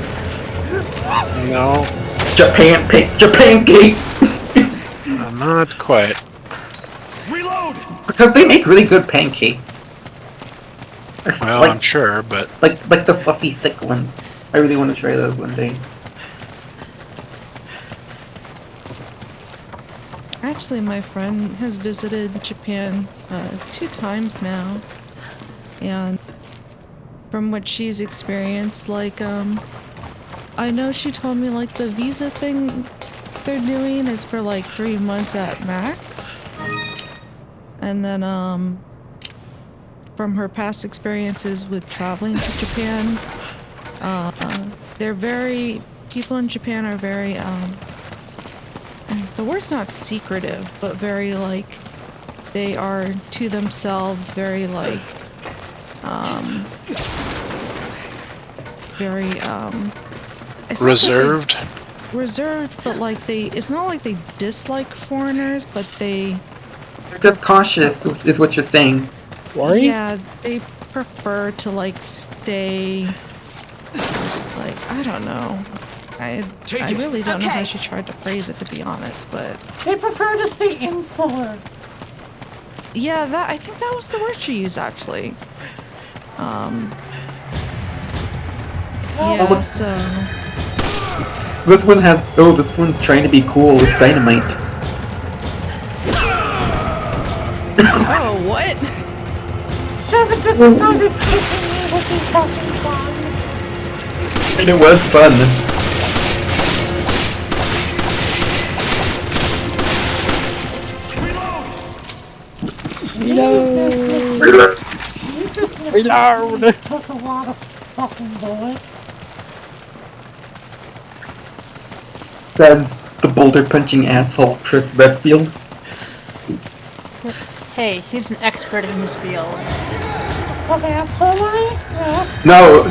No. Japan cakes! Not quite. Reload! Because they make really good pancakes. Well, like, I'm sure, but like the fluffy thick ones. I really want to try those one day. Actually, my friend has visited Japan 2 times now, and from what she's experienced, like, I know she told me, like, the visa thing they're doing is for, like, 3 months at max. And then, from her past experiences with traveling to Japan, people in Japan are very, the word's not secretive, but very, like, they are to themselves, very, like, very, it's reserved. Reserved, but like it's not like they dislike foreigners, but They're just cautious, is what you're saying. Worry? Yeah, they prefer to like stay, like, I don't know. I really don't know how she tried to phrase it, to be honest, but They prefer to stay insular. yeah, I think that was the word she used, actually. Yeah, so This one has. Oh, this one's trying to be cool with dynamite. oh, what? Should've just decided kicking me would be fucking fun. And it was fun. Jesus, Mr. Reload! C took a lot of fucking bullets. That's the boulder punching asshole, Chris Redfield. Hey, he's an expert in his field. Of assholery? Yes. No,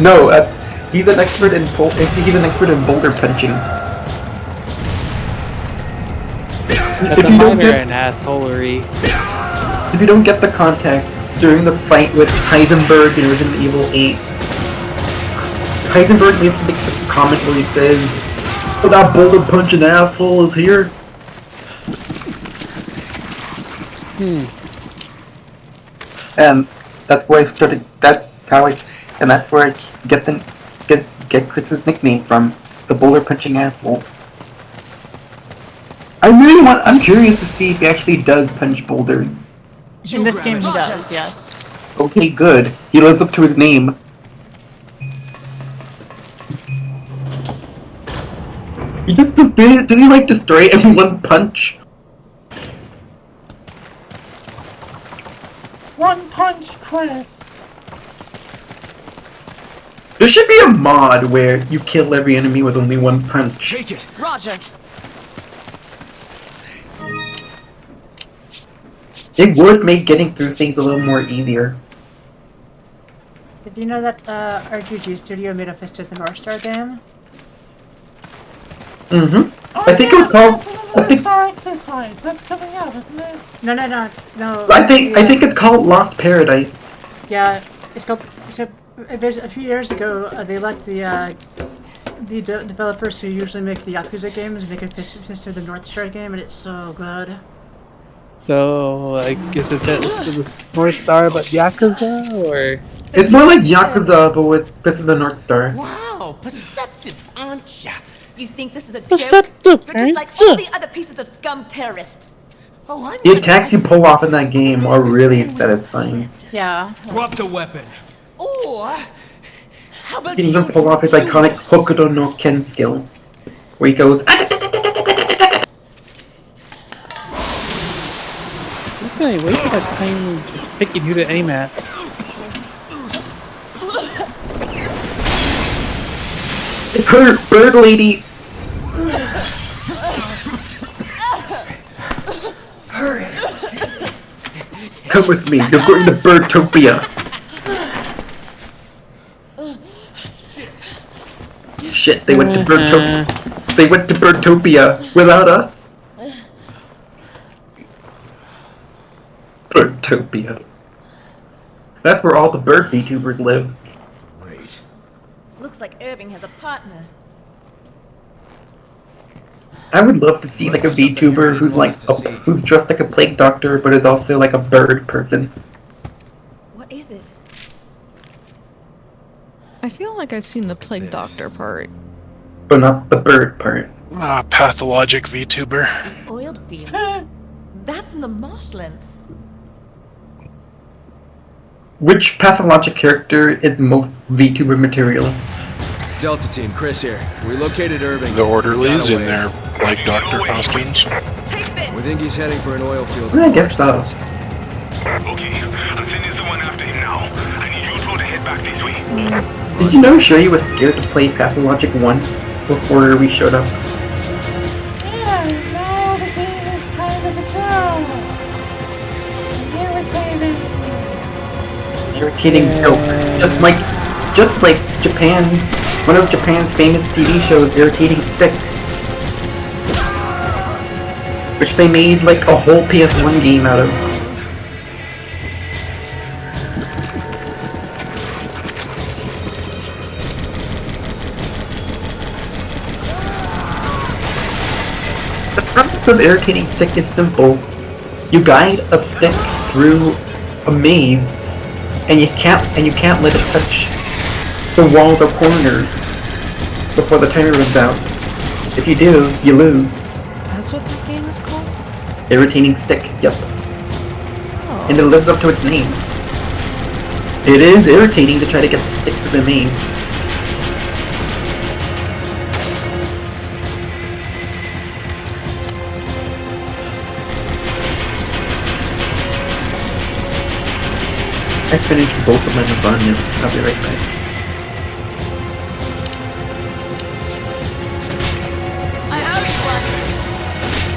he's an expert in boulder punching. That's a minor in assholery. If you don't get the context, during the fight with Heisenberg in Resident Evil 8, Heisenberg makes a comment where he says, "Oh, that boulder punching asshole is here." And that's where I started. That's where I get Chris's nickname from, the boulder punching asshole. I'm curious to see if he actually does punch boulders. In this game, he does, yes. Okay, good. He lives up to his name. Did he like destroy it in one punch? One punch, Chris. There should be a mod where you kill every enemy with only one punch. Take it. Roger. It would make getting through things a little more easier. Did you know that RPG Studio made a Fist of the North Star game? Mm-hmm. Oh, I think it was called. Star Exercise. That's coming out, isn't it? No. I think it's called Lost Paradise. Yeah, it's called. So, there's a few years ago, they let the the developers who usually make the Yakuza games make it fit to the North Star game, and it's so good. So, like, is it the North Star but Yakuza, or? It's more like Yakuza, but with this is the North Star. Wow, perceptive, aren't ya? You think this is a joke? Perceptive, You're just like aren't ya? all the other pieces of scum terrorists. Oh, I'm The gonna attacks you pull off in that game are really satisfying. Yeah. Drop the weapon. Or how about You can even pull off his iconic Hokuto no Ken skill, where he goes. He's gonna way too much time just picking who to aim at. It's her, bird lady. Hurry. Come with me. You're going to Birdtopia. Shit, they went to Birdtopia. They went to Birdtopia without us. Birdtopia. That's where all the bird VTubers live. Wait. Looks like Irving has a partner. I would love to see like a VTuber who's like who's dressed like a plague doctor, but is also like a bird person. What is it? I feel like I've seen the plague doctor part. But not the bird part. Pathologic VTuber. The oiled field. That's in the marshlands. Which pathologic character is most VTuber material? Delta Team, Chris here. We located Irving. The orderlies Got in away. their like doctor costumes. We think he's heading for an oil field. I guess so. Okay, I'm sending someone after him now. I need you two to head back this way. Did you know Sherry was scared to play Pathologic 1 before we showed up? Yeah, now the game is kind of a joke. Irritating joke. Just like Japan, one of Japan's famous TV shows, Irritating Stick. Which they made like a whole PS1 game out of. The premise of Irritating Stick is simple. You guide a stick through a maze, and you can't let it touch the walls or corners before the timer runs out. If you do, you lose. That's what that game is called? Irritating Stick, yep. Oh. And it lives up to its name. It is irritating to try to get the stick to the maze. I finished both of my lasagnas. I'll be right back. I owe you one.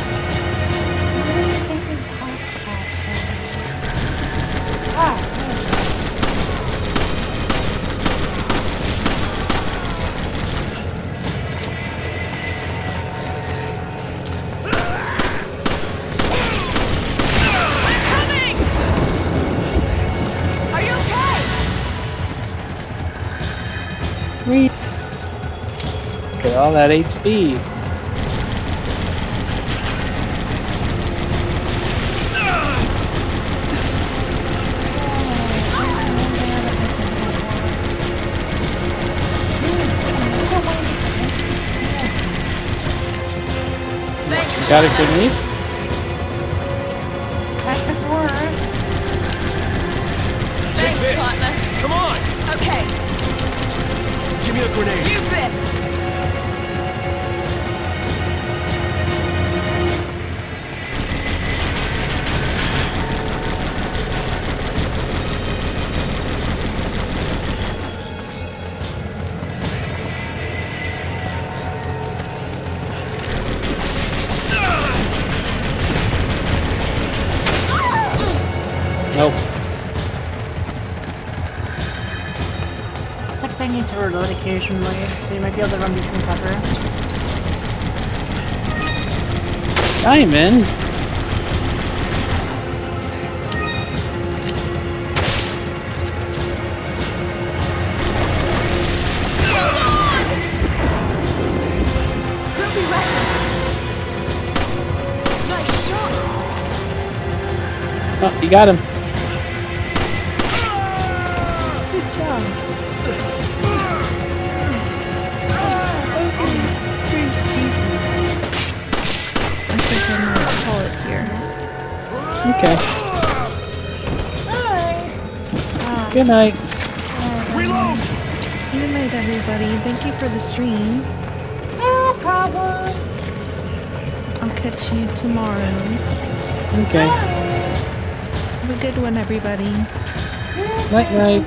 Okay, all that HP. Got a grenade? That could work. Take this. Partner. Come on. Okay, Give me a grenade. use this. Nope. It's like they need to reload occasionally, so you might be able to run between cover. Diamond? Oh, you got him. Good job. Okay. Very steep. I think I'm gonna call it here. Okay. Alright. Good night. Reload! Good night, everybody. Thank you for the stream. No problem. I'll catch you tomorrow. Okay. Have a good one, everybody. Night night.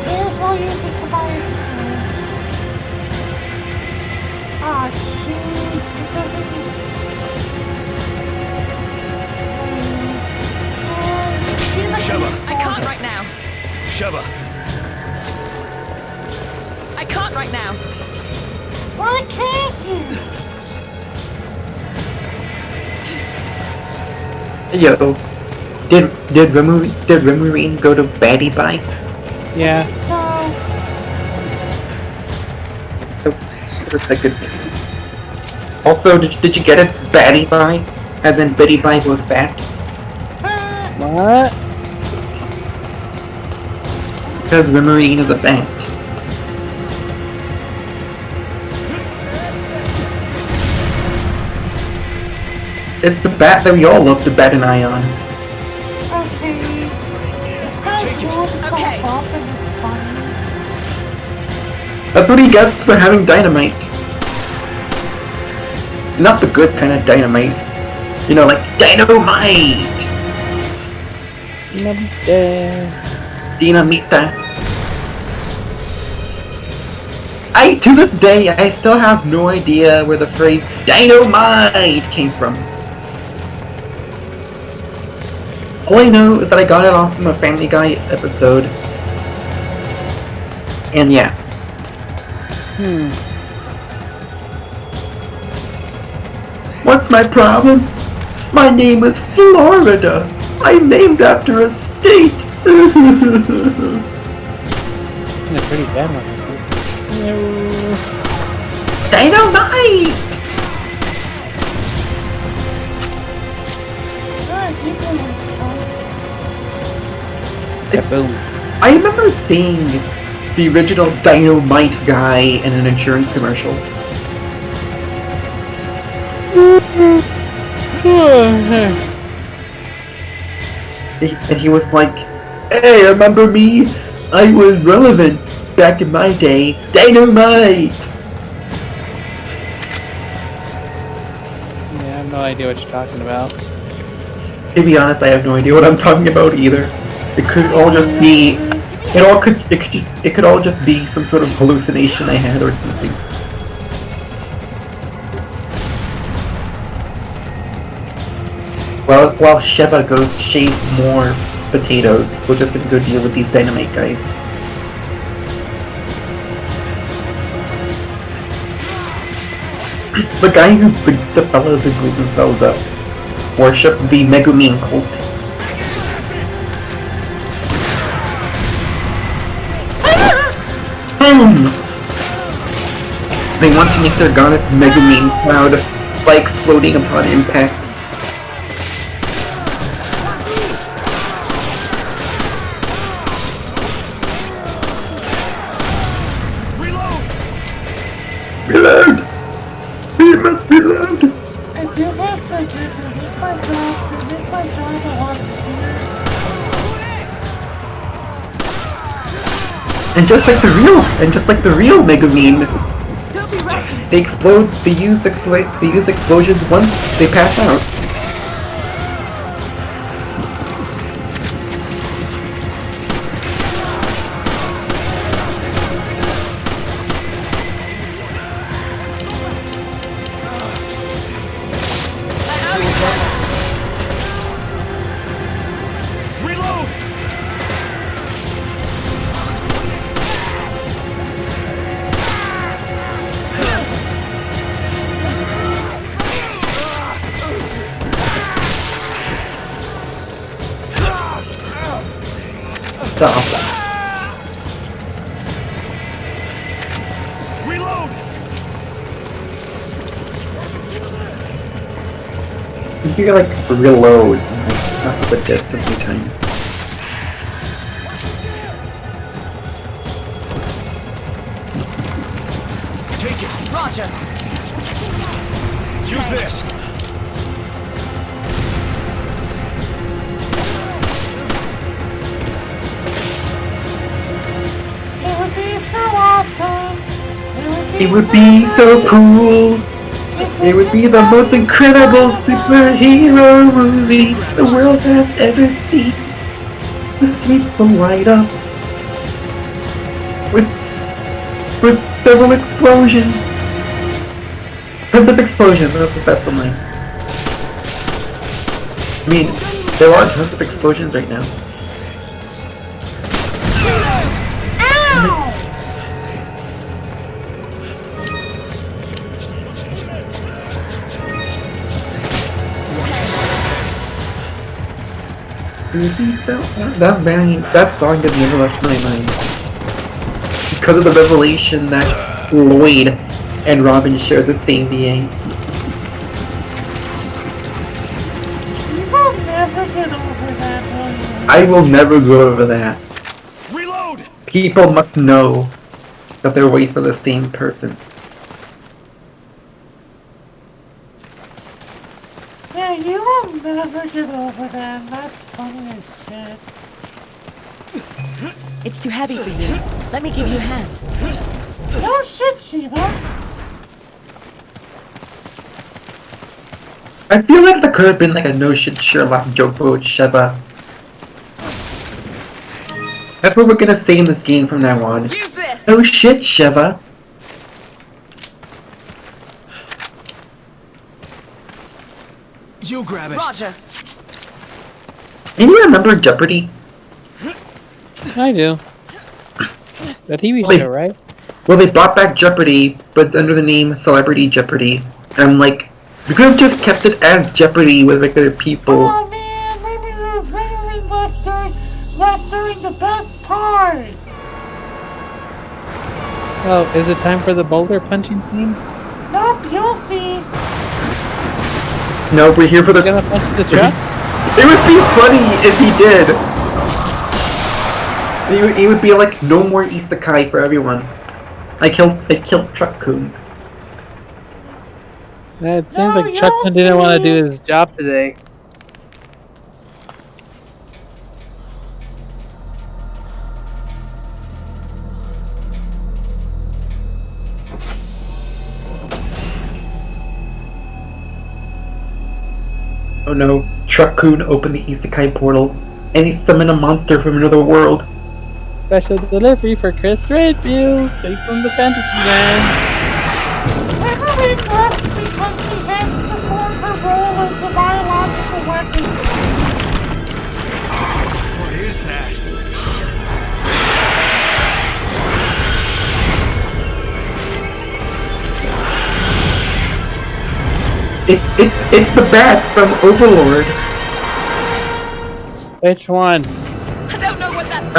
May as well use it to buy a carriage. Ah, shoot. It doesn't. Sheva. I can't right now. Sheva. I can't right now. Why can't you? Yo, did Remarine go to Baddie Buy? Yeah. So, That's a good name. Also, did you get it Baddie Buy? As in Biddy Buy with Bat? What? Because Remarine is a bat. It's the bat that we all love to bat an eye on. okay. This guy blew himself up and it's funny. That's what he gets for having dynamite. Not the good kind of dynamite. You know, like dynamite! Dinamita. To this day, I still have no idea where the phrase dynamite came from. All I know is that I got it off from a Family Guy episode. And yeah. What's my problem? My name is Florida. I'm named after a state. Yeah, pretty bad one. Dynamite! Boom. I remember seeing the original Dynamite guy in an insurance commercial. And he was like, "Hey, remember me? I was relevant back in my day. Dynamite!" Yeah, I have no idea what you're talking about. To be honest, I have no idea what I'm talking about either. It could all just be, it could all just be some sort of hallucination I had or something. While Sheva goes shave more potatoes, we're just gonna go deal with these dynamite guys. The guy who, the fellows who blew themselves up, worship the Megumin cult. They want to make their goddess Megumin proud by exploding upon impact. Reload! We must reload! I do have to admit that make my job a lot easier. And just like the real Megumin, they explode. They use explosions once they pass out. stop. Reload! You hear like reload, and like that's what it gets every time. Take it! Roger. Use this! It would be so awesome. It would be so cool. It would be the most incredible superhero movie the world has ever seen. The streets will light up with several explosions. Tons of explosions. That's the line. I mean, there are tons of explosions right now. Ow! That song has never left my mind. Because of the revelation that Lloyd and Robin share the same VA. You will never get over that, will you? I will never go over that. Reload! People must know that their voice for the same person. Yeah, you will never get over that. That's funny as shit. It's too heavy for you. Let me give you a hand. No shit, Shiva. I feel like there could have been like a no shit Sherlock joke about Sheva. That's what we're gonna say in this game from now on. Use this. No shit, Sheva. You grab it. Roger. Do you remember Jeopardy? I do. The TV Wait. show, right? Well, they brought back Jeopardy, but it's under the name Celebrity Jeopardy. And I'm like, you could have just kept it as Jeopardy with regular people. Oh man, maybe we were really left during the best part. Oh, is it time for the boulder punching scene? Nope, you'll see. No, we're here for the. You gonna punch the truck? It would be funny if he did. It would be like no more isekai for everyone. I killed Truck Coon. It seems No, like Chuckman didn't want to do his job today. Oh no, Truck Coon opened the isekai portal, and he summoned a monster from another world. Special delivery for Chris Redfield, straight from the Fantasy Man. Evelyn left because she had to perform her role as a biological weapon. What is that? It's the bat from Overlord. Which one? I don't know what that is,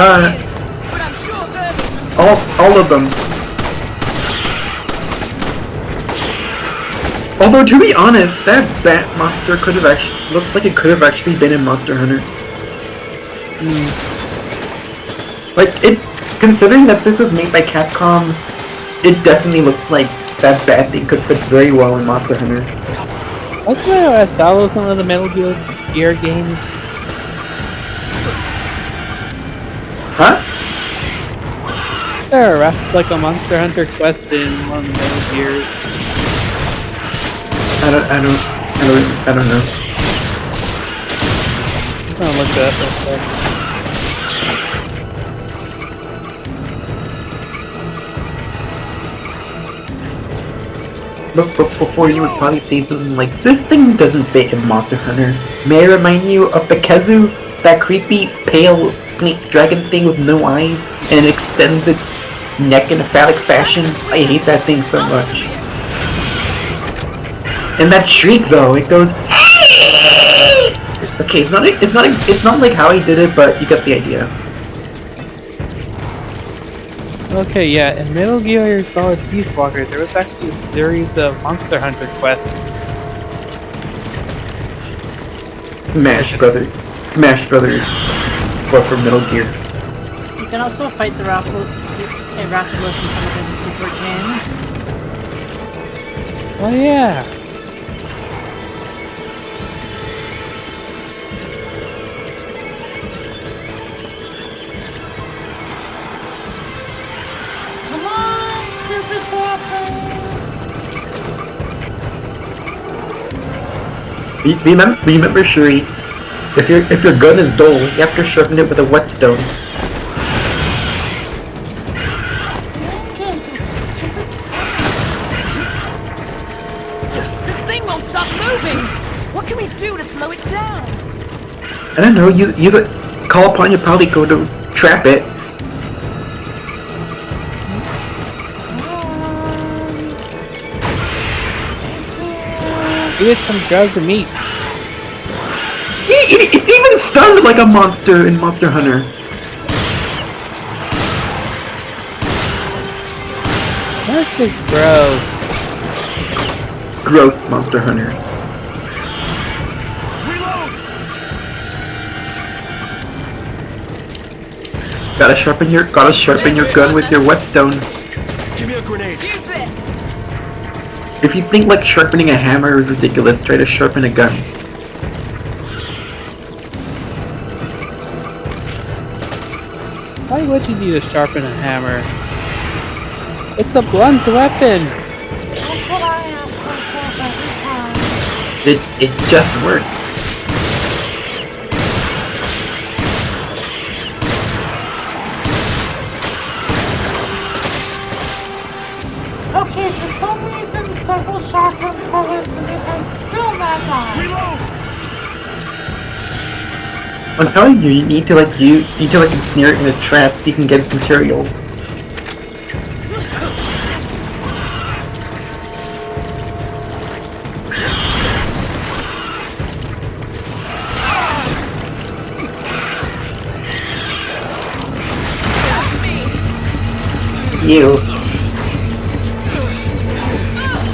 but I'm sure Irving's All of them. Although to be honest, that bat monster could have actually looks like it could have actually been in Monster Hunter. Like it, considering that this was made by Capcom, it definitely looks like that bat thing could fit very well in Monster Hunter. That's why I thought it was one of the Metal Gear games. Huh? There, that's like a Monster Hunter quest in one of the Metal Gears. I don't know. I'm gonna look that up real quick. But before you would probably say something like, this thing doesn't fit in Monster Hunter. May I remind you of Pikachu? That creepy, pale, snake dragon thing with no eyes, and it extends its neck in a phallic fashion? I hate that thing so much. And that shriek though, it goes, hey! Okay, it's not like how he did it, but you get the idea. Okay, yeah, in Metal Gear Solid Peace Walker, there was actually a series of Monster Hunter quests. Smash Brothers. Smash Brothers. But for Metal Gear. You can also fight the Raphalos in Final Fantasy XIV. Oh yeah! Come on, stupid bastard! Remember, Shuri, if your gun is dull, you have to sharpen it with a whetstone. This thing won't stop moving! What can we do to slow it down? I don't know, use it. Call upon your polygo to trap it. Give it some drugs and meat. It's even stunned like a monster in Monster Hunter. That's just gross. Gross Monster Hunter. Gotta sharpen your gun with your whetstone. Give me a grenade. Use this! If you think like sharpening a hammer is ridiculous, try to sharpen a gun. Why would you need to sharpen a hammer? It's a blunt weapon! That's what I ask myself every time. It just works. Okay, for some reason, several shotgun bullets and it has still not died. I'm telling you, you need to ensnare it in a trap so you can get its materials. Ew.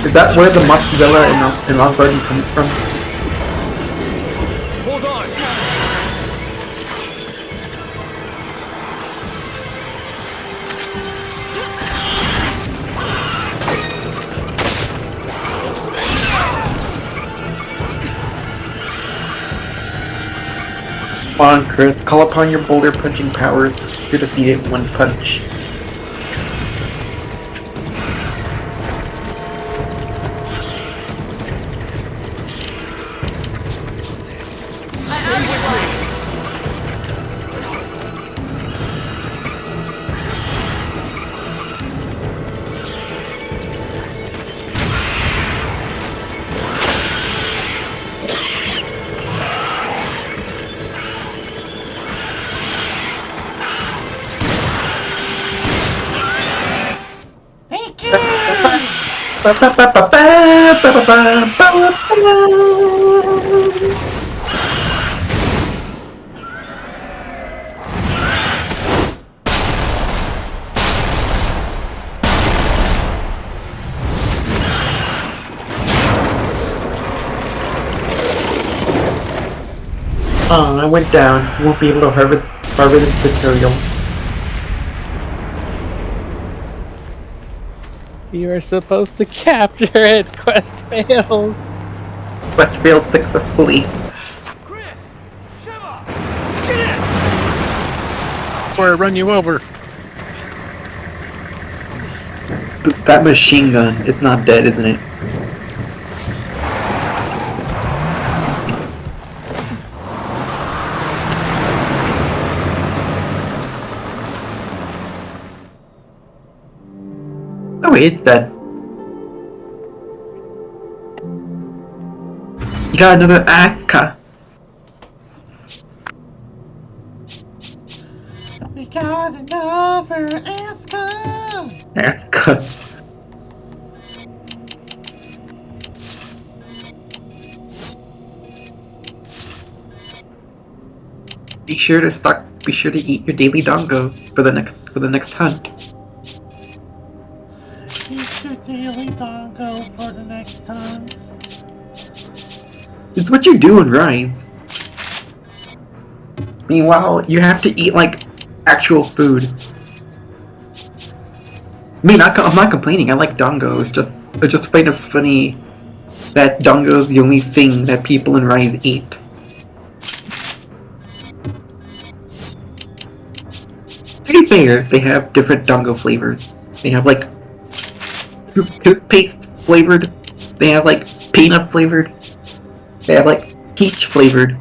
Is that where the mozzarella in Olive Garden comes from? Hold on. Come on, Chris, call upon your boulder punching powers to defeat it in one punch. Oh, I went down. You won't be able to harvest this material. You were supposed to capture it. Quest failed. Quest failed successfully. Before I run you over. That machine gun, it's not dead, isn't it? Oh wait, it's dead. You got another Aska. We got another Aska. Aska. Be sure to eat your daily dongo for the next hunt. dongo for the next times. It's what you do in Rise. Meanwhile, you have to eat, like, actual food. I mean, I'm not complaining, I like dongo, it's just kind of funny that dongo is the only thing that people in Rise eat. To be fair, they have different dongo flavors. They have, like, toothpaste flavored, they have, like, peanut flavored, they have, like, peach flavored.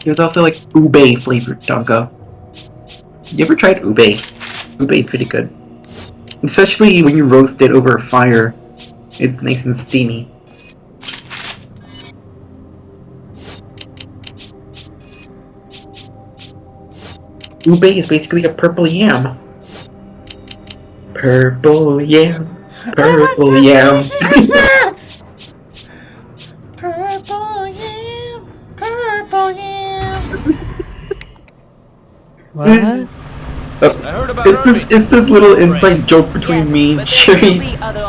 There's also, like, ube flavored dongo. You ever tried ube? Ube is pretty good. Especially when you roast it over a fire. It's nice and steamy. Ube is basically a purple yam. Purple yam. Purple yam. Purple yam. Purple yam. What? It's this little inside joke between me and Sherry,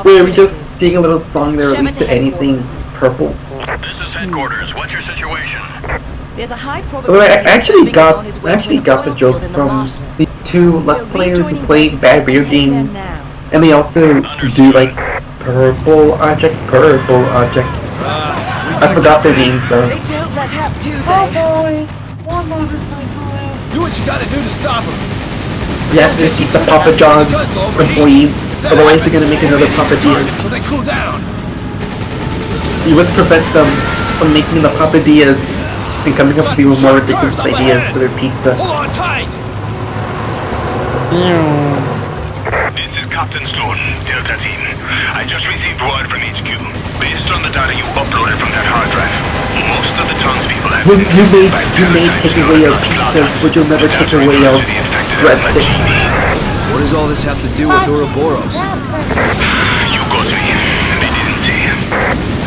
where we just sing a little song that relates to anything purple. This is headquarters. What's your situation? There's a high Well, probability I actually got the joke from the two Let's Players who play bad video games, and they also do like purple object. I forgot their names though. They don't let Hap do Oh boy, more motorcyclists. Do what you gotta do to stop him. You have to keep the Papa John's employees, otherwise they're gonna make another Papa Diaz. So they cool down. You must prevent them from making the Papa Diaz and coming up with even more ridiculous ideas for their pizza. Hold on tight. This is Captain Stone, Delta Team. I just received word from HQ. Based on the data you uploaded from that hard drive, most of the townspeople have been You may take away our pizza, but you'll never take away our breadsticks. What does all this have to do with Ouroboros? You go to him. They didn't say.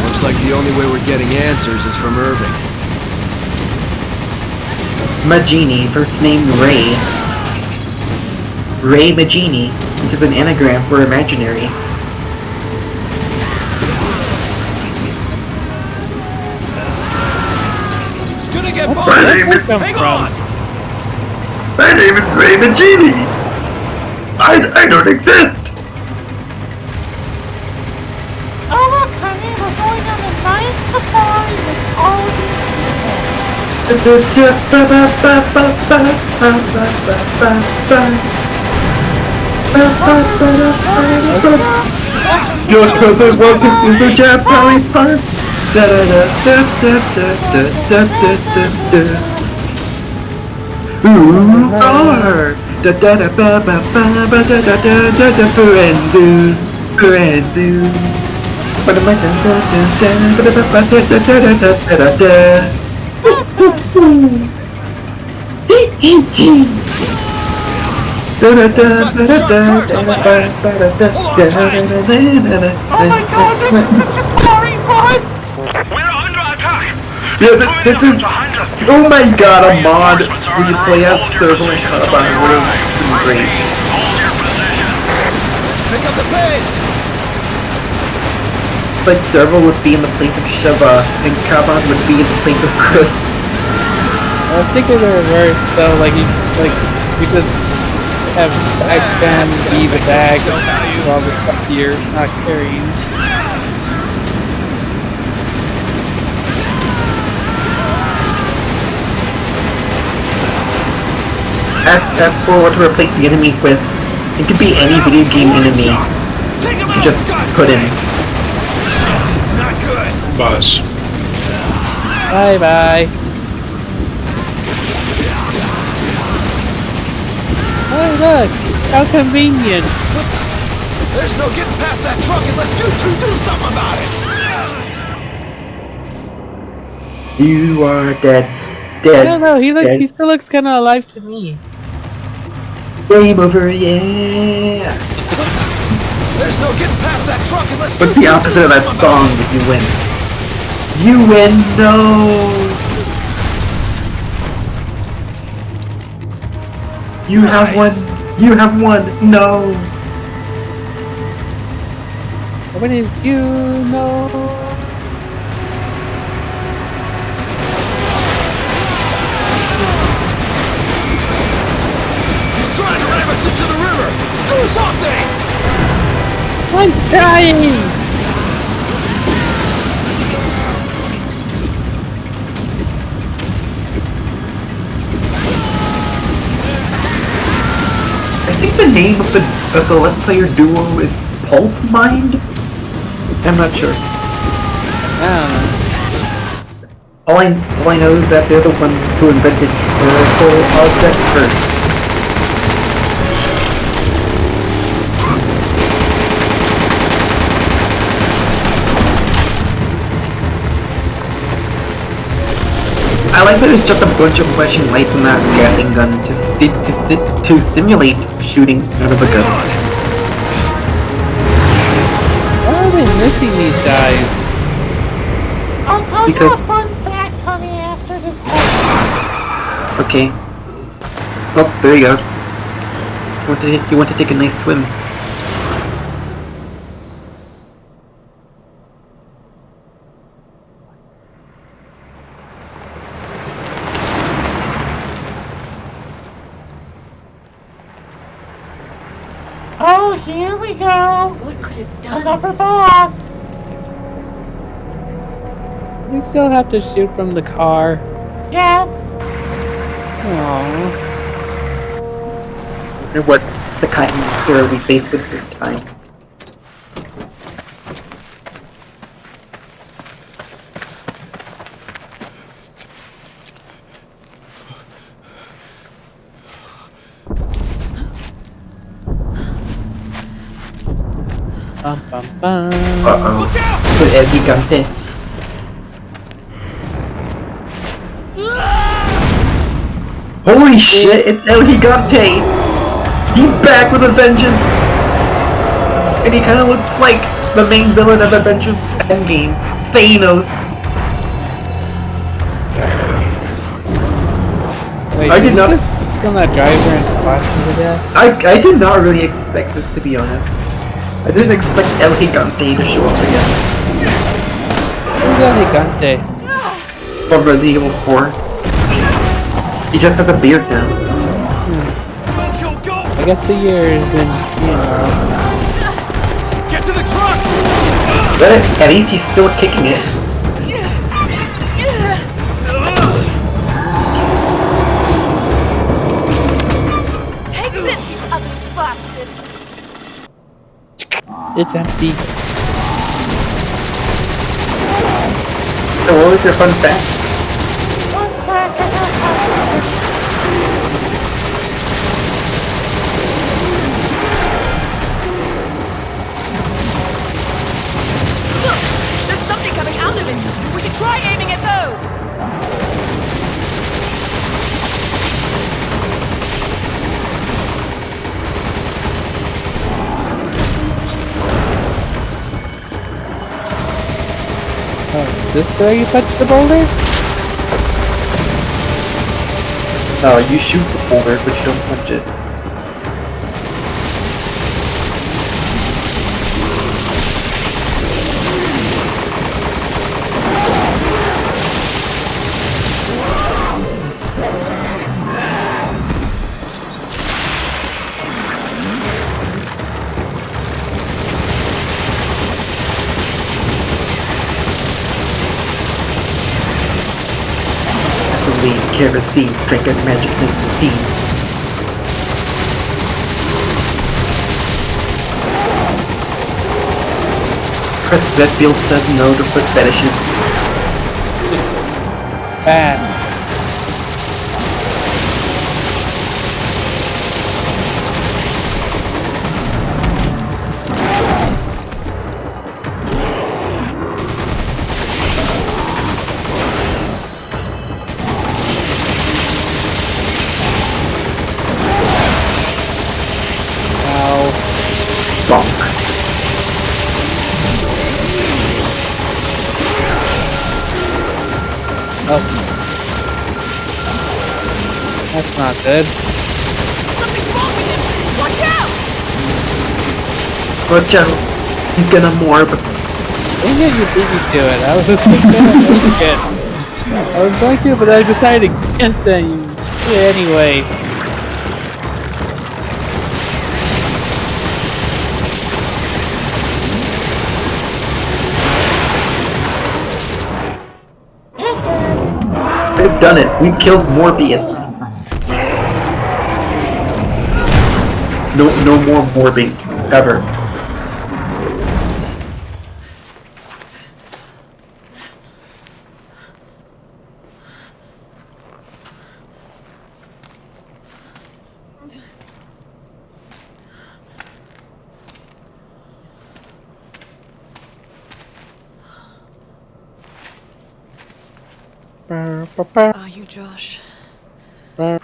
Looks like the only way we're getting answers is from Irving. Magini, first name Ray. Ray Magini, which is an anagram for imaginary. It's gonna get Hang on! My name is Ray Magini! I don't exist! Oh look, honey, we're going on a nice safari with all of these Your cousin welcome to the Japanese Park. Da da da da da da da da da da. Ooh, are da da da ba ba ba ba da da da da da friendu, friendu. Ba da ba da da da da ba da da da da da da da. Oh my god, this is such a boring bus! We're under attack! Yeah, this is... Oh my god, a mod where you play as Serval and Carbine would have been great. Hold your position! Let's pick up the pace. Like Serval would be in the place of Shiva, and Carbine would be in the place of Chris. I think in the reverse though, you could have Bagman be the bag while the stuff you're not carrying. Ask for what to replace the enemies with. It could be any video game enemy. You just put in. Not good. Buzz. Bye bye. Oh look, how convenient. There's no getting past that truck unless you two do something about it. You are dead. Dead. I don't know, dead. he still looks kinda alive to me. Game over, yeah. There's no getting past that truck unless What's you the two opposite do of that something song about it. if you win? You win, no! You have Nice. one, no! What is you know? He's trying to ram us into the river! Do something! I'm dying! I think the name of the Let's Player duo is Pulp Mind? I'm not sure. I don't know. All I know is that they're the ones who invented spherical object first. I like that there's just a bunch of flashing lights on that Gatling gun to simulate shooting out of a gun. Why are they missing these guys? I'll tell you Because- a fun fact, honey, after this cutscene. Okay. Oh, there you go. You want to take a nice swim. Oh, here we go. What could have done Another this? boss. We still have to shoot from the car. Yes. Aww. I wonder what Sakai monster we face with this time. Bum bum bum. Uh-oh. Put El Gigante. Holy shit, it's El Gigante! He's back with a vengeance! And he kinda looks like the main villain of Avengers Endgame, Thanos. Wait, I did not- just kill that driver and splash him to death? I did not really expect this, to be honest. I didn't expect El Gigante to show up again. Who's El Gigante? From Resident Evil 4. He just has a beard now. I guess the years and, you know. Get to the truck! But at least he's still kicking it. Take this, you ugly bastard! It's empty. So what was your fun fact? One sec, I got Look! There's something coming out of it! We should try aiming at those! Oh, is this where you touch the boulder? No, you shoot the boulder, but you don't punch it. Kerosene, strike out magic 19. Chris Redfield says no to foot fetishes. Bad. Bonk. Oh. That's not good. Something's wrong with him! Watch out! Watch out. He's gonna morb. Dang it, you beat me to it. I was just gonna make it. I was going to, but I decided against it. Anyway. They've done it. We've killed Morbius. No more morbing ever. Are you Josh? Sheva,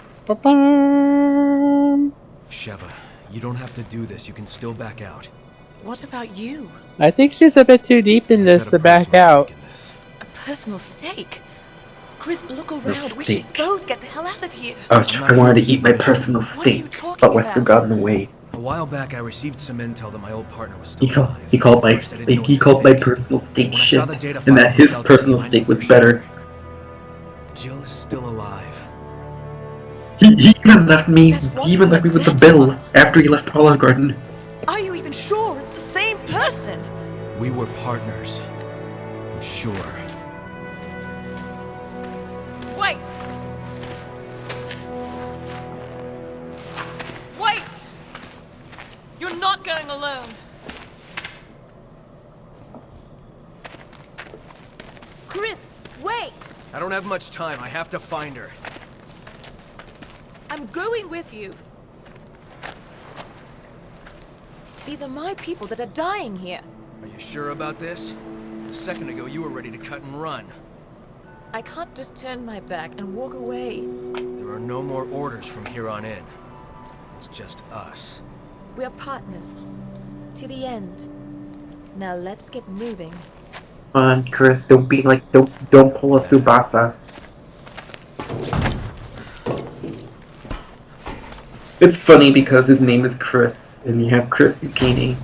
you don't have to do this. You can still back out. What about you? I think she's a bit too deep in this to back out. A personal stake? Chris, look around. We should steak. both get the hell out of here. I wanted to eat my personal steak, but Wesker got in the way. A while back, I received some intel that my old partner was still alive. He called my personal steak When I shit, saw the data and that file his from personal Delta, I steak knew was for better. Jill is still alive. He even left me. He even left me with the bill after he left Olive Garden. Are you even sure it's the same person? We were partners. I'm sure. Wait! Wait! You're not going alone. Chris, wait! I don't have much time. I have to find her. I'm going with you. These are my people that are dying here. Are you sure about this? A second ago, you were ready to cut and run. I can't just turn my back and walk away. There are no more orders from here on in. It's just us. We're partners. To the end. Now let's get moving. Come on, Chris, don't pull a Tsubasa. It's funny because his name is Chris, and you have Chris Bikini.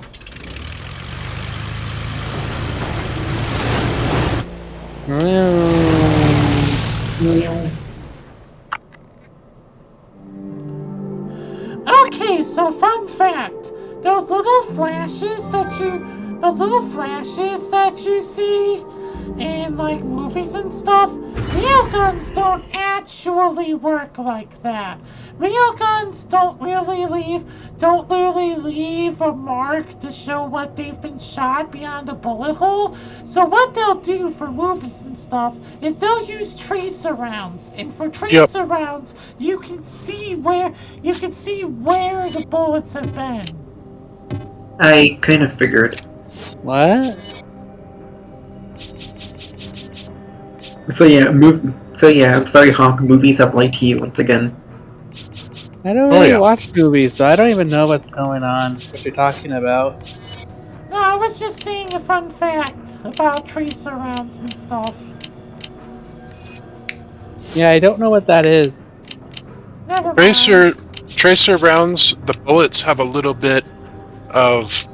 Okay, so fun fact. Those little flashes that you see in like movies and stuff, real guns don't actually work like that. Real guns don't literally leave a mark to show what they've been shot beyond a bullet hole. So what they'll do for movies and stuff is they'll use tracer rounds, and for tracer rounds, you can see where the bullets have been. I kind of figured. What? So yeah, I'm sorry, Honk. Movies have lied to you once again. I don't really watch movies, so I don't even know what's going on, what you're talking about. No, I was just saying a fun fact about tracer rounds and stuff. Yeah, I don't know what that is. Never mind. Tracer rounds, the bullets have a little bit of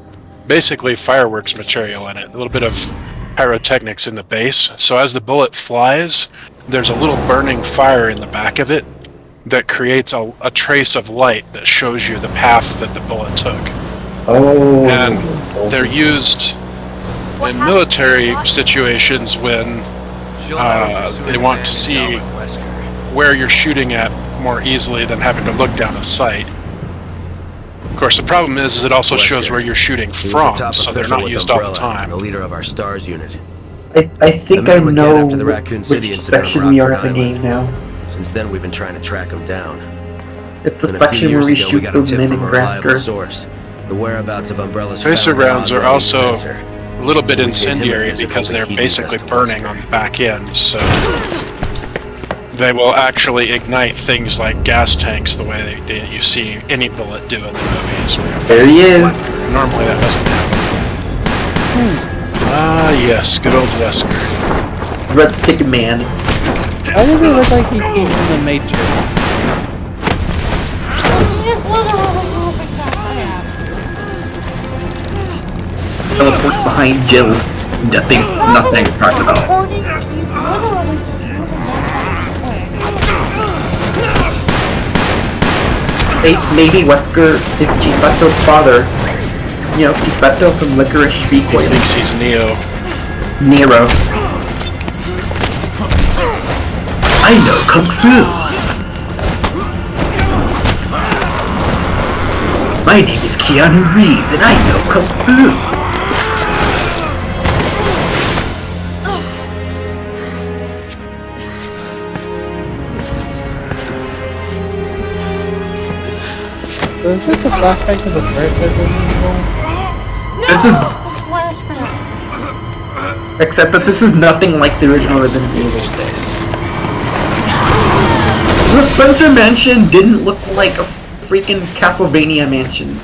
basically fireworks material in it, a little bit of pyrotechnics in the base. So as the bullet flies, there's a little burning fire in the back of it that creates a trace of light that shows you the path that the bullet took. Oh. And they're used in military situations when they want to see where you're shooting at more easily than having to look down a sight. Of course, the problem is it also shows where you're shooting from, so they're not used all the time. The leader of our STARS unit. I think I know which section we are in the game now. Since then, we've been trying to track him down. It's the section where we shoot those men in grass source. The whereabouts of Umbrella's tracer rounds are also a little bit incendiary because they're basically burning on the back end, so they will actually ignite things like gas tanks the way you see any bullet do in the movies. There he is! Normally that doesn't happen. Ah, yes, good old Wesker. Red Stick Man. Why does he look like he came from the Matrix? He is literally moving that fast. teleports behind Jill. Nothing talks about. Teleporting, he's literally just moving that fucking Maybe Wesker is Chisato's father. You know, Chisato from Licorice Recoil. He thinks he's Neo. Nero. I know Kung Fu! My name is Keanu Reeves and I know Kung Fu! So is this a flashback to the first Resident Evil? No! This is... flashback. Except that this is nothing like the original Resident Evil. The Spencer Mansion didn't look like a freaking Castlevania mansion.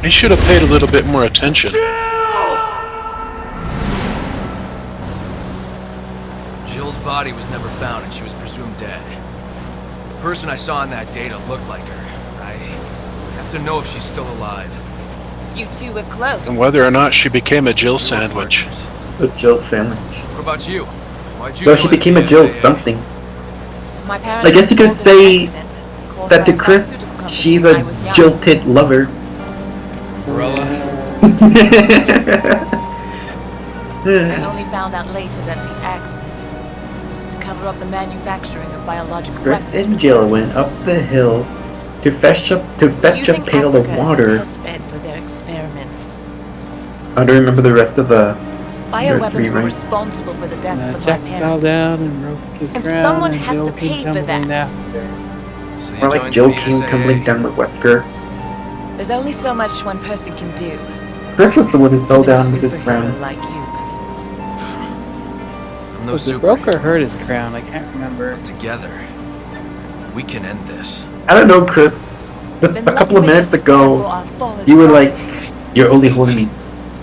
He should have paid a little bit more attention. Jill's body was never found and she was presumed dead. The person I saw in that data looked like her. I have to know if she's still alive. You two were close. And whether or not she became a Jill sandwich. A Jill sandwich. What about you? Why'd you Well, she became a Jill something. My parents I guess you could involved in say an accident, caused that by to a Chris, pharmaceutical company she's when a I was young. jilted lover. Umbrella? I only found out later that the accident was to cover up the manufacturing of biological Chris weapons. and Jill went up the hill to fetch a Using pail of Africa as a water. test bed for their experiments. I don't remember the rest of the Bioweapons nursery were rhyme. responsible for the deaths of my Jack fell parents. down and broke his And crown, someone and has Jill to came pay for tumbling that. after. So you More like joined Jill the came BSAA. tumbling down with Wesker. There's only so much one person can do. Chris was the one who fell Even a down with his superhero crown. like you, Chris. I'm no Was it super. broke or hurt his crown? I can't remember. Together, we can end this. I don't know, Chris. A couple of minutes ago, you were like, "You're only holding me.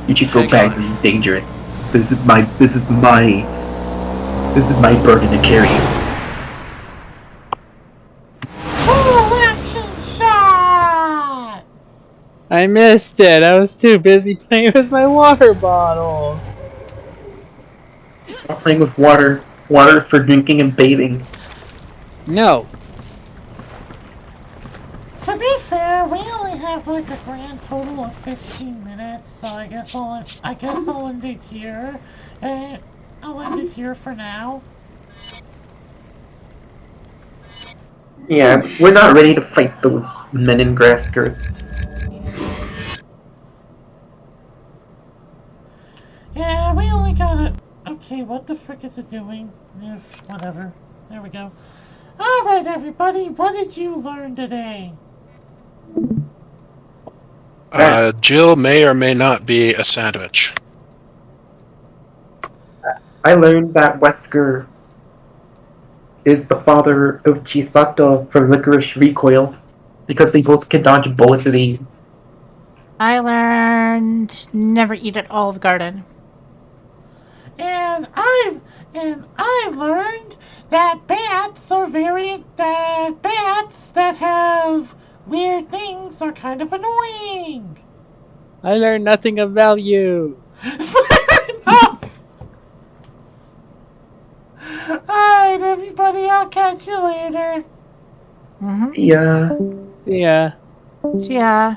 You should go Hang back. on. You're dangerous. This is my burden to carry." Full action shot! I missed it. I was too busy playing with my water bottle. Stop playing with water. Water is for drinking and bathing. No. To be fair, we only have like a grand total of 15 minutes, so I guess I'll end it here. And I'll end it here for now. Yeah, we're not ready to fight those men in grass skirts. Yeah, we only got it. Okay, what the frick is it doing? Whatever. There we go. Alright, everybody, what did you learn today? Jill may or may not be a sandwich. I learned that Wesker is the father of Chisato from Licorice Recoil because they both can dodge bullet leaves. I learned never eat at Olive Garden. And I learned that bats that have weird things are kind of annoying. I learned nothing of value. Fair enough. Alright, everybody, I'll catch you later. Yeah. See ya. See ya.